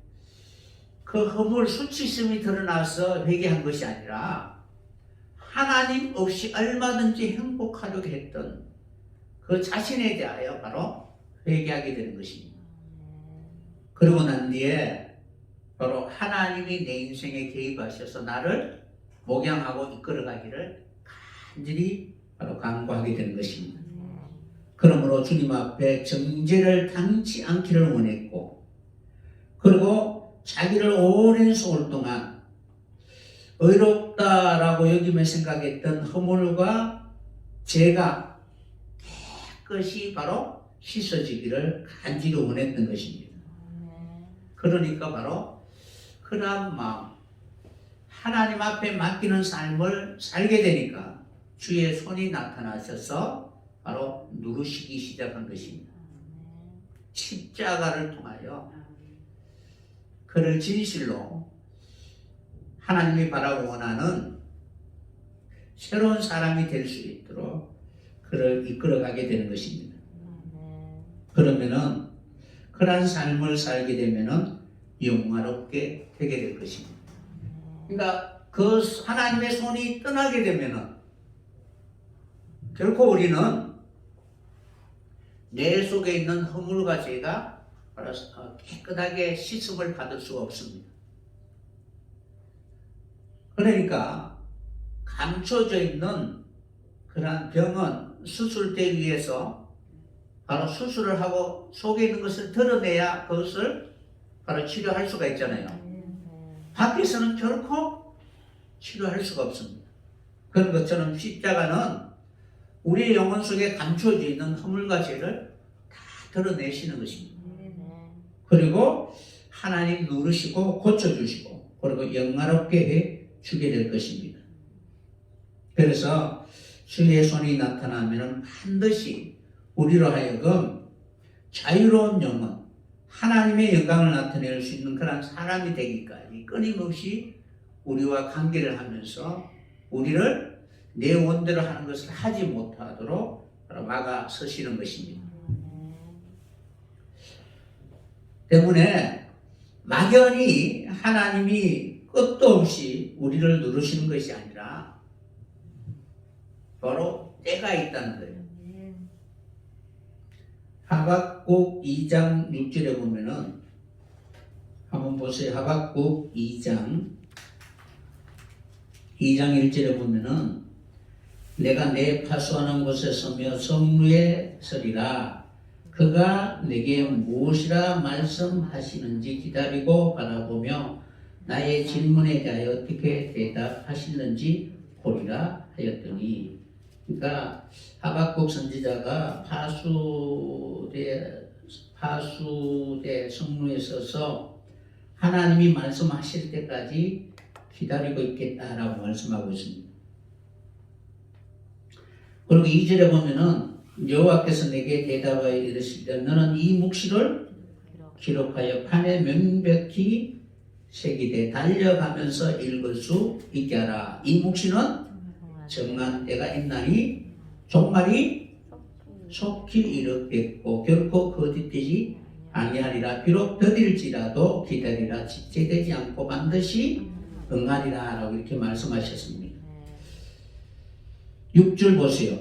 그 허물 수치심이 드러나서 회개한 것이 아니라 하나님 없이 얼마든지 행복하려고 했던 그 자신에 대하여 바로 회개하게 되는 것입니다. 그러고 난 뒤에 바로 하나님이 내 인생에 개입하셔서 나를 목양하고 이끌어가기를 간절히 바로 간구하게 되는 것입니다. 그러므로 주님 앞에 정죄를 당치 않기를 원했고, 그리고 자기를 오랜 세월 동안 의롭다라고 여기며 생각했던 허물과 죄가 깨끗이 바로 씻어지기를 간절히 원했던 것입니다. 그러니까 바로 그러한 마음, 하나님 앞에 맡기는 삶을 살게 되니까 주의 손이 나타나셔서 바로 누르시기 시작한 것입니다. 십자가를 통하여 그를 진실로 하나님이 바라고 원하는 새로운 사람이 될 수 있도록 그를 이끌어가게 되는 것입니다. 그러면은 그러한 삶을 살게 되면은 영화롭게 되게 될 것입니다. 그러니까 그 하나님의 손이 떠나게 되면은 결코 우리는 내 속에 있는 허물과 죄가 깨끗하게 씻음을 받을 수가 없습니다. 그러니까 감춰져 있는 그러한 병은 수술되기 위해서 바로 수술을 하고 속에 있는 것을 드러내야 그것을 바로 치료할 수가 있잖아요. 밖에서는 결코 치료할 수가 없습니다. 그런 것처럼 십자가는 우리의 영혼 속에 감춰져 있는 허물과 죄를 다 드러내시는 것입니다. 그리고 하나님 누르시고 고쳐주시고 그리고 영화롭게 해 주게 될 것입니다. 그래서 주의 손이 나타나면 반드시 우리로 하여금 자유로운 영혼, 하나님의 영광을 나타낼 수 있는 그런 사람이 되기까지 끊임없이 우리와 관계를 하면서 우리를 내 원대로 하는 것을 하지 못하도록 막아 서시는 것입니다. 때문에 막연히 하나님이 끝도 없이 우리를 누르시는 것이 아니라 바로 때가 있다는 거예요. 하박국 2장 6절에 보면은 한번 보세요. 하박국 2장 1절에 보면은 내가 내 파수하는 곳에 서며 성루에 서리라. 그가 내게 무엇이라 말씀하시는지 기다리고 바라보며 나의 질문에 대하여 어떻게 대답하시는지 보리라 하였더니, 그러니까 하박국 선지자가 파수대 성루에 서서 하나님이 말씀하실 때까지 기다리고 있겠다라고 말씀하고 있습니다. 그리고 2절에 보면은 여호와께서 내게 대답하여 이르시되 너는 이 묵시를 기록하여 판에 명백히 새기되 달려가면서 읽을 수 있게 하라. 이 묵시는 정한 때가 있나니 종말이 속히 이르겠고 결코 거짓되지 아니하리라. 비록 더딜지라도 기다리라. 지체되지 않고 반드시 응하리라 라고 이렇게 말씀하셨습니다. 6절 보세요.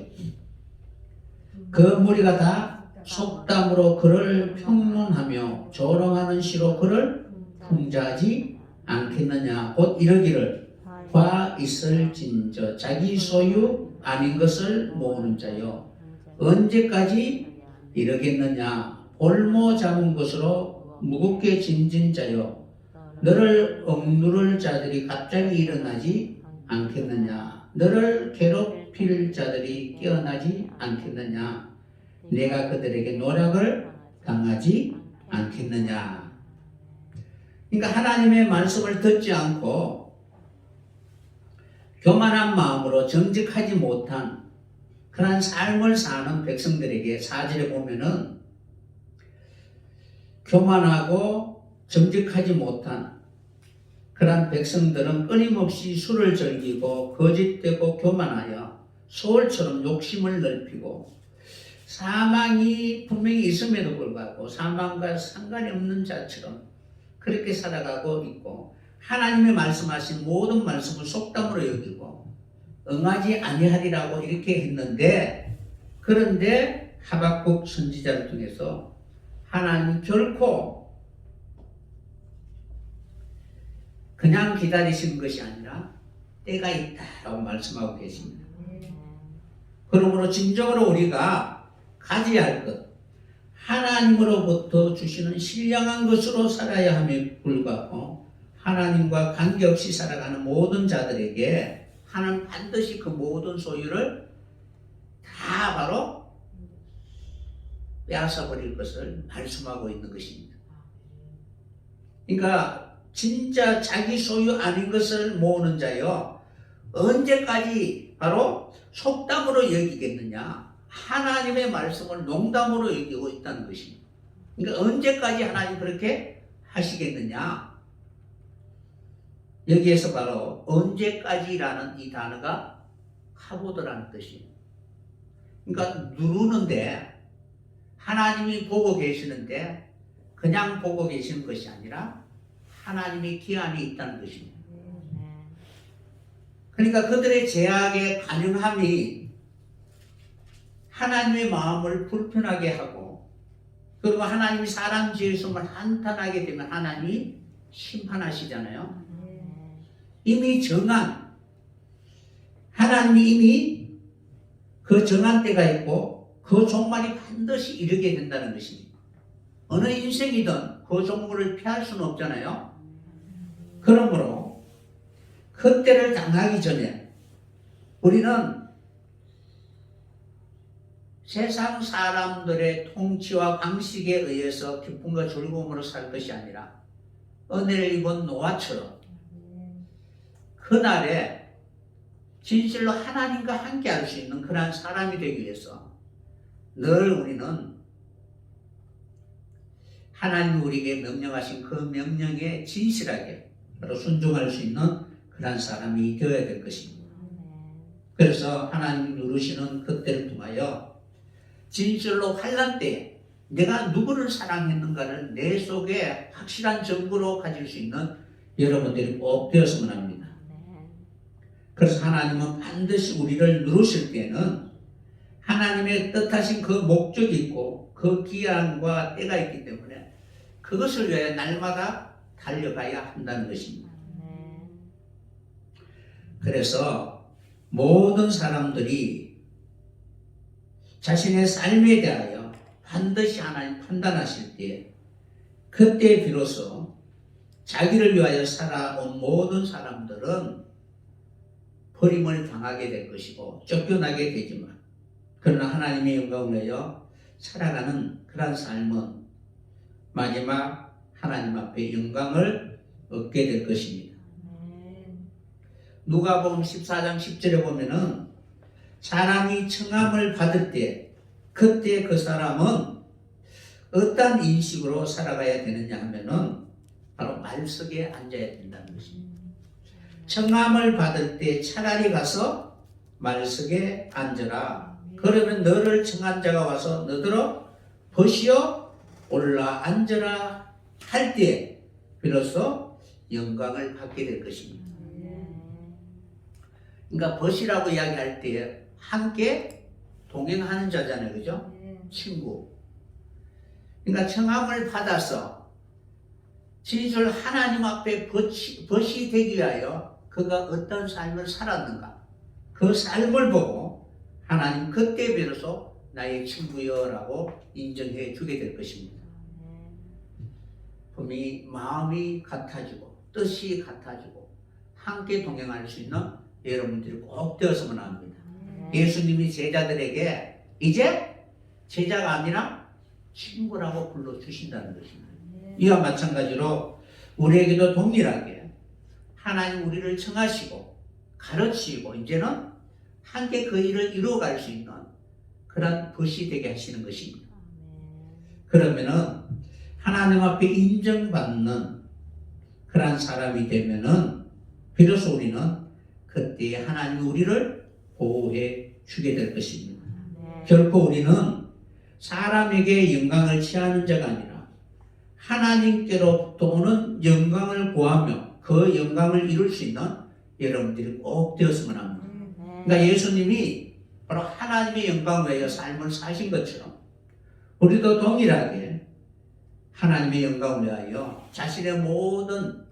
그 무리가 다 속담으로 그를 평론하며 조롱하는 시로 그를 풍자하지 않겠느냐. 곧 이러기를 과 있을진저 자기 소유 아닌 것을 모으는 자여 언제까지 이러겠느냐. 볼모 잡은 것으로 무겁게 짐진 자여 너를 억누를 자들이 갑자기 일어나지 않겠느냐. 너를 괴롭힐 자들이 깨어나지 않겠느냐. 내가 그들에게 노력을 당하지 않겠느냐. 그러니까 하나님의 말씀을 듣지 않고 교만한 마음으로 정직하지 못한 그런 삶을 사는 백성들에게 4절에 보면은 교만하고 정직하지 못한 그런 백성들은 끊임없이 술을 즐기고 거짓되고 교만하여 소울처럼 욕심을 넓히고 사망이 분명히 있음에도 불구하고 사망과 상관이 없는 자처럼 그렇게 살아가고 있고 하나님의 말씀하신 모든 말씀을 속담으로 여기고 응하지 아니하리라고 이렇게 했는데, 그런데 하박국 선지자를 통해서 하나님 결코 그냥 기다리시는 것이 아니라 때가 있다라고 말씀하고 계십니다. 그러므로 진정으로 우리가 가져야 할 것, 하나님으로부터 주시는 신령한 것으로 살아야 함에 불구하고 하나님과 관계없이 살아가는 모든 자들에게 하나님 반드시 그 모든 소유를 다 바로 빼앗아버릴 것을 말씀하고 있는 것입니다. 그러니까 진짜 자기 소유 아닌 것을 모으는 자여 언제까지 바로 속담으로 여기겠느냐. 하나님의 말씀을 농담으로 여기고 있다는 것입니다. 그러니까 언제까지 하나님 그렇게 하시겠느냐. 여기에서 바로 언제까지라는 이 단어가 하보더라는 뜻이에요. 그러니까 누르는데 하나님이 보고 계시는데 그냥 보고 계시는 것이 아니라 하나님의 기한이 있다는 것입니다. 그러니까 그들의 제약의 가능함이 하나님의 마음을 불편하게 하고, 그리고 하나님이 사람 지으심을 한탄하게 되면 하나님이 심판하시잖아요. 이미 정한, 하나님이 이미 그 정한 때가 있고 그 종말이 반드시 이르게 된다는 것입니다. 어느 인생이든 그 종말을 피할 수는 없잖아요. 그러므로 그때를 당하기 전에 우리는 세상 사람들의 통치와 방식에 의해서 기쁨과 즐거움으로 살 것이 아니라 은혜를 입은 노아처럼 그날에 진실로 하나님과 함께 할 수 있는 그러한 사람이 되기 위해서 늘 우리는 하나님이 우리에게 명령하신 그 명령에 진실하게 순종할 수 있는 그러한 사람이 되어야 될 것입니다. 그래서 하나님이 누르시는 그때를 통하여 진실로 환난 때에 내가 누구를 사랑했는가를 내 속에 확실한 증거로 가질 수 있는 여러분들이 꼭 되었으면 합니다. 그래서 하나님은 반드시 우리를 누르실 때에는 하나님의 뜻하신 그 목적이 있고 그 기한과 때가 있기 때문에 그것을 위해 날마다 달려가야 한다는 것입니다. 그래서 모든 사람들이 자신의 삶에 대하여 반드시 하나님 판단하실 때 그때 비로소 자기를 위하여 살아온 모든 사람들은 버림을 당하게 될 것이고 쫓겨나게 되지만, 그러나 하나님의 영광을 위하여 살아가는 그런 삶은 마지막 하나님 앞에 영광을 얻게 될 것입니다. 누가복음 14장 10절에 보면은 사람이 청함을 받을 때 그때 그 사람은 어떤 인식으로 살아가야 되느냐 하면은 바로 말석에 앉아야 된다는 것입니다. 청함을 받을 때 차라리 가서 말석에 앉으라. 그러면 너를 청한 자가 와서 너더러 벗이어 올라 앉으라 할 때 비로소 영광을 받게 될 것입니다. 그러니까 벗이라고 이야기할 때 함께 동행하는 자잖아요. 그죠? 친구. 그러니까 청함을 받아서 진실 하나님 앞에 벗이 되기 위하여 그가 어떤 삶을 살았는가, 그 삶을 보고 하나님 그때 비로소 나의 친구여라고 인정해 주게 될 것입니다. 분명히 마음이 같아지고 뜻이 같아지고 함께 동행할 수 있는 여러분들이 꼭 되었으면 합니다. 예수님이 제자들에게 이제 제자가 아니라 친구라고 불러주신다는 것입니다. 이와 마찬가지로 우리에게도 동일하게 하나님 우리를 청하시고 가르치고 이제는 함께 그 일을 이루어갈 수 있는 그런 벗이 되게 하시는 것입니다. 그러면은 하나님 앞에 인정받는 그런 사람이 되면은 비로소 우리는 그때 하나님이 우리를 보호해 주게 될 것입니다. 결코 우리는 사람에게 영광을 취하는 자가 아니라 하나님께로부터 오는 영광을 구하며 그 영광을 이룰 수 있는 여러분들이 꼭 되었으면 합니다. 그러니까 예수님이 바로 하나님의 영광을 위하여 삶을 사신 것처럼 우리도 동일하게 하나님의 영광을 위하여 자신의 모든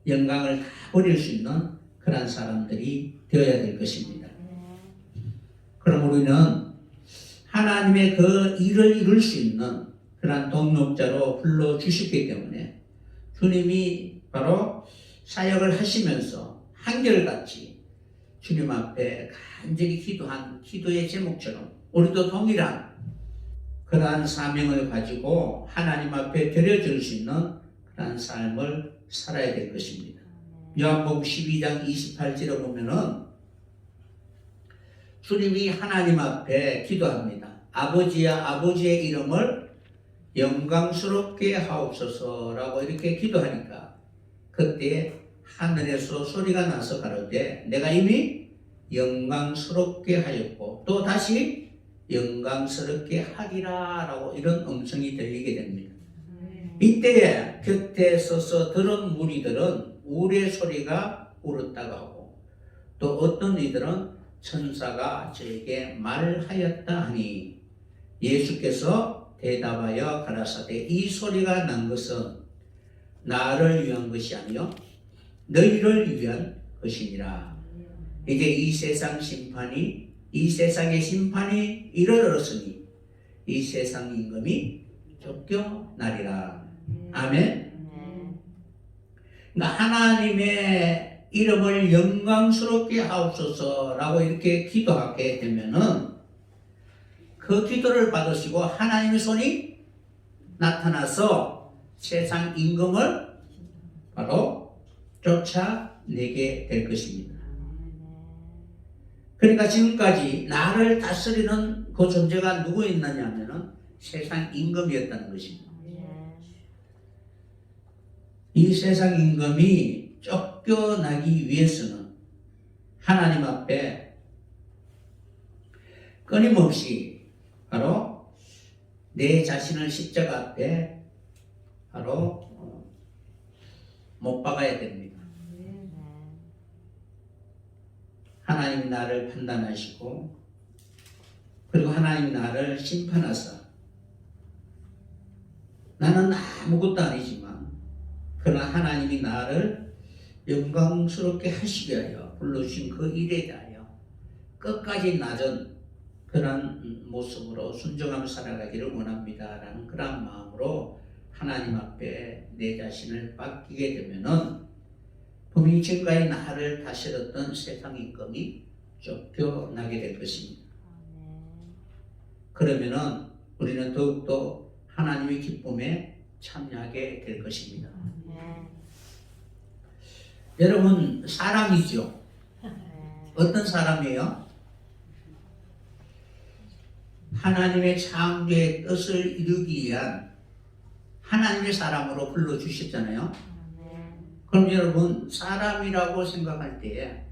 영광을 다 버릴 수 있는 그런 사람들이 되어야 될 것입니다. 그럼 우리는 하나님의 그 일을 이룰 수 있는 그런 동력자로 불러주셨기 때문에 주님이 바로 사역을 하시면서 한결같이 주님 앞에 간절히 기도한 기도의 제목처럼 우리도 동일한 그러한 사명을 가지고 하나님 앞에 드려줄 수 있는 그러한 삶을 살아야 될 것입니다. 요한복음 12장 28절에 보면은 주님이 하나님 앞에 기도합니다. 아버지야, 아버지의 이름을 영광스럽게 하옵소서라고 이렇게 기도하니까 그때 하늘에서 소리가 나서 가로되 내가 이미 영광스럽게 하였고 또 다시 영광스럽게 하리라 라고 이런 음성이 들리게 됩니다. 이때에 곁에 서서 들은 무리들은 우리의 소리가 울었다고 하고 또 어떤 이들은 천사가 저에게 말하였다 하니 예수께서 대답하여 가라사대 이 소리가 난 것은 나를 위한 것이 아니요 너희를 위한 것이니라. 이제 이 세상의 심판이 이르렀으니 이 세상 임금이 쫓겨나리라. 아멘. 그러니까 하나님의 이름을 영광스럽게 하옵소서라고 이렇게 기도하게 되면은 그 기도를 받으시고 하나님의 손이 나타나서 세상 임금을 바로 쫓아내게 될 것입니다. 그러니까 지금까지 나를 다스리는 그 존재가 누구였느냐 하면은 세상 임금이었다는 것입니다. 이 세상 임금이 쫓겨나기 위해서는 하나님 앞에 끊임없이 바로 내 자신을 십자가 앞에 바로 못 박아야 됩니다. 하나님이 나를 판단하시고 그리고 하나님이 나를 심판하사 나는 아무것도 아니지만 그러나 하나님이 나를 영광스럽게 하시게 하여 불러주신 그 일에 대하여 끝까지 낮은 그런 모습으로 순종하며 살아가기를 원합니다라는 그런 마음으로 하나님 앞에 내 자신을 맡기게 되면은 분명히 지금까지 나를 다스렸던 세상 임금이 쫓겨나게 될 것입니다. 그러면은 우리는 더욱더 하나님의 기쁨에 참여하게 될 것입니다. 여러분 사람이죠. 어떤 사람이에요? 하나님의 창조의 뜻을 이루기 위한 하나님의 사람으로 불러주셨잖아요. 그럼 여러분 사람이라고 생각할 때에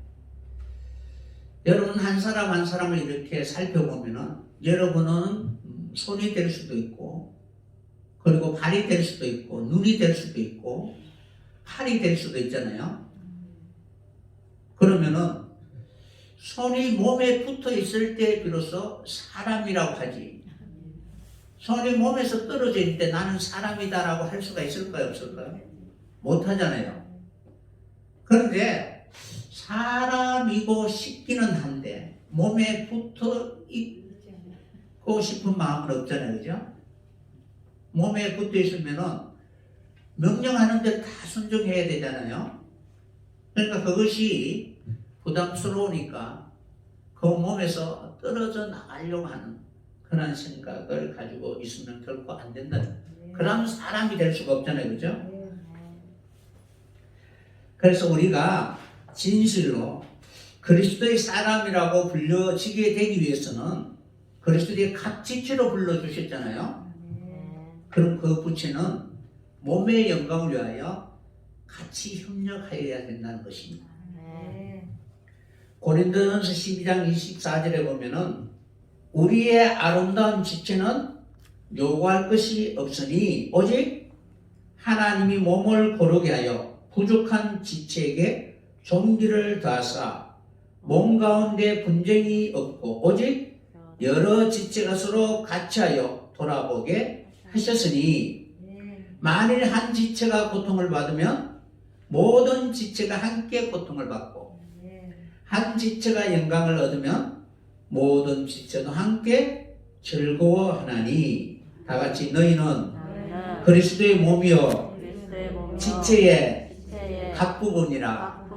여러분 한 사람 한 사람을 이렇게 살펴보면은 여러분은 손이 될 수도 있고 그리고 발이 될 수도 있고 눈이 될 수도 있고 팔이 될 수도 있잖아요. 그러면은 손이 몸에 붙어 있을 때 비로소 사람이라고 하지. 손이 몸에서 떨어져 있을 때 나는 사람이다라고 할 수가 있을까요? 없을까요? 못하잖아요. 그런데 사람이고 싶기는 한데 몸에 붙어 있고 싶은 마음은 없잖아요. 그죠? 몸에 붙어 있으면은 명령하는데 다 순종해야 되잖아요. 그러니까 그것이 부담스러우니까 그 몸에서 떨어져 나가려고 하는 그런 생각을 가지고 있으면 결코 안 된다는 그런 사람이 될 수가 없잖아요. 그죠? 그래서 우리가 진실로 그리스도의 사람이라고 불려지게 되기 위해서는 그리스도의 갑지체로 불러주셨잖아요. 그럼 그 부체는 몸의 영광을 위하여 같이 협력하여야 된다는 것입니다. 고린도전서 12장 24절에 보면은 우리의 아름다운 지체는 요구할 것이 없으니 오직 하나님이 몸을 고르게 하여 부족한 지체에게 존귀를 더하사 몸 가운데 분쟁이 없고 오직 여러 지체가 서로 같이하여 돌아보게 하셨으니 만일 한 지체가 고통을 받으면 모든 지체가 함께 고통을 받고 한 지체가 영광을 얻으면 모든 지체도 함께 즐거워하나니 다 같이 너희는 그리스도의 몸이요 지체의 각 부분이라.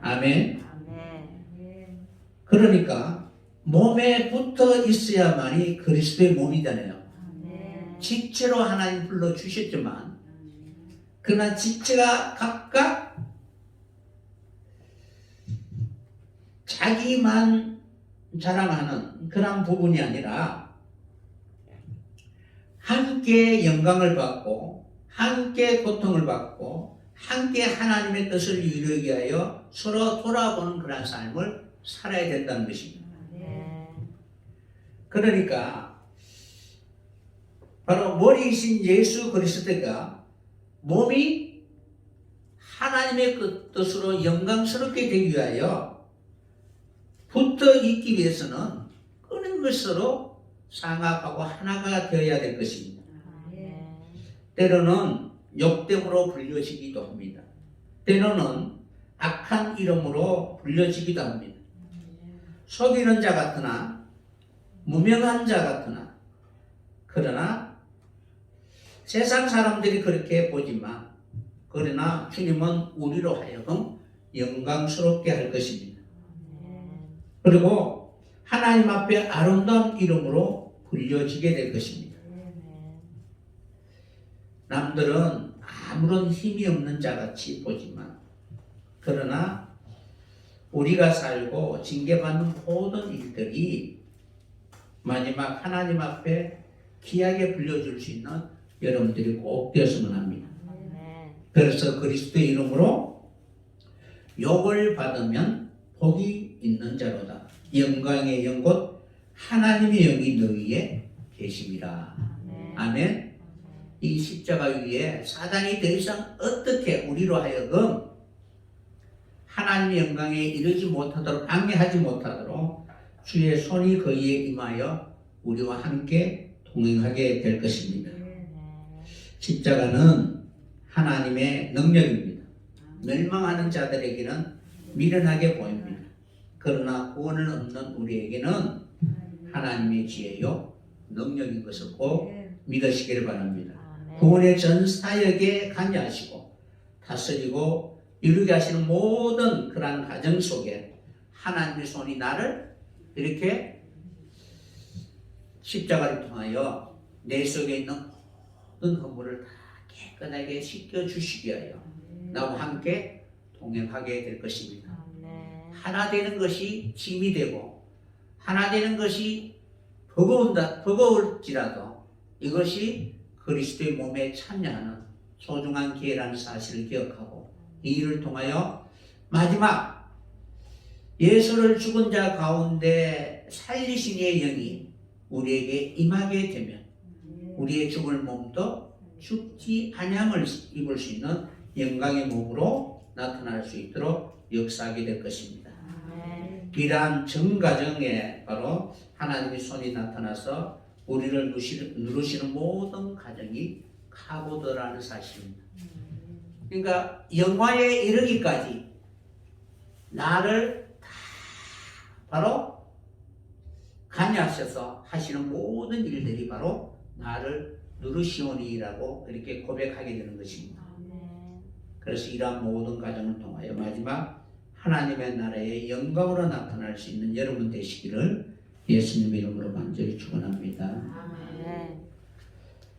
아멘. 그러니까 몸에 붙어 있어야만이 그리스도의 몸이잖아요. 지체로 하나님 불러주셨지만 그러나 지체가 각각 자기만 자랑하는 그런 부분이 아니라 함께 영광을 받고 함께 고통을 받고 함께 하나님의 뜻을 이루기 위하여 서로 돌아보는 그런 삶을 살아야 된다는 것입니다. 그러니까 바로 머리이신 예수 그리스도가 몸이 하나님의 그 뜻으로 영광스럽게 되기 위하여 붙어 있기 위해서는 그런 것으로 상합하고 하나가 되어야 될 것입니다. 때로는 욕됨으로 불려지기도 합니다. 때로는 악한 이름으로 불려지기도 합니다. 속이는 자 같으나 무명한 자 같으나 그러나 세상 사람들이 그렇게 보지만 그러나 주님은 우리로 하여금 영광스럽게 할 것입니다. 그리고 하나님 앞에 아름다운 이름으로 불려지게 될 것입니다. 남들은 아무런 힘이 없는 자같이 보지만 그러나 우리가 살고 징계받는 모든 일들이 마지막 하나님 앞에 귀하게 불려줄 수 있는 여러분들이 꼭 되었으면 합니다. 그래서 그리스도의 이름으로 욕을 받으면 복이 있는 자로다. 영광의 영 곧 하나님의 영이 너희에 계심이라. 아멘. 이 십자가 위에 사단이 더 이상 어떻게 우리로 하여금 하나님의 영광에 이르지 못하도록 방해하지 못하도록 주의 손이 그에게 임하여 우리와 함께 동행하게 될 것입니다. 십자가는 하나님의 능력입니다. 멸망하는 자들에게는 미련하게 보입니다. 그러나 구원을 얻는 우리에게는 하나님의 지혜요 능력인 것을 꼭 믿으시기를 바랍니다. 구원의 전 사역에 관여하시고 다스리고 이루게 하시는 모든 그러한 과정 속에 하나님의 손이 나를 이렇게 십자가를 통하여 내 속에 있는 모든 허물을 다 깨끗하게 씻겨주시기 위하여 나와 함께 동행하게 될 것입니다. 하나 되는 것이 짐이 되고 하나 되는 것이 버거울지라도 이것이 그리스도의 몸에 참여하는 소중한 기회라는 사실을 기억하고 이 일을 통하여 마지막 예수를 죽은 자 가운데 살리신 이의 영이 우리에게 임하게 되면 우리의 죽을 몸도 죽지 아니함을 입을 수 있는 영광의 몸으로 나타날 수 있도록 역사하게 될 것입니다. 이러한 정가정에 바로 하나님의 손이 나타나서 우리를 누르시는 모든 과정이 카보드라는 사실입니다. 그러니까 영화에 이르기까지 나를 다 바로 관여하셔서 하시는 모든 일들이 바로 나를 누르시오니라고 이렇게 고백하게 되는 것입니다. 그래서 이러한 모든 과정을 통하여 마지막 하나님의 나라의 영광으로 나타날 수 있는 여러분 되시기를 예수님의 이름으로 간절히 축원합니다.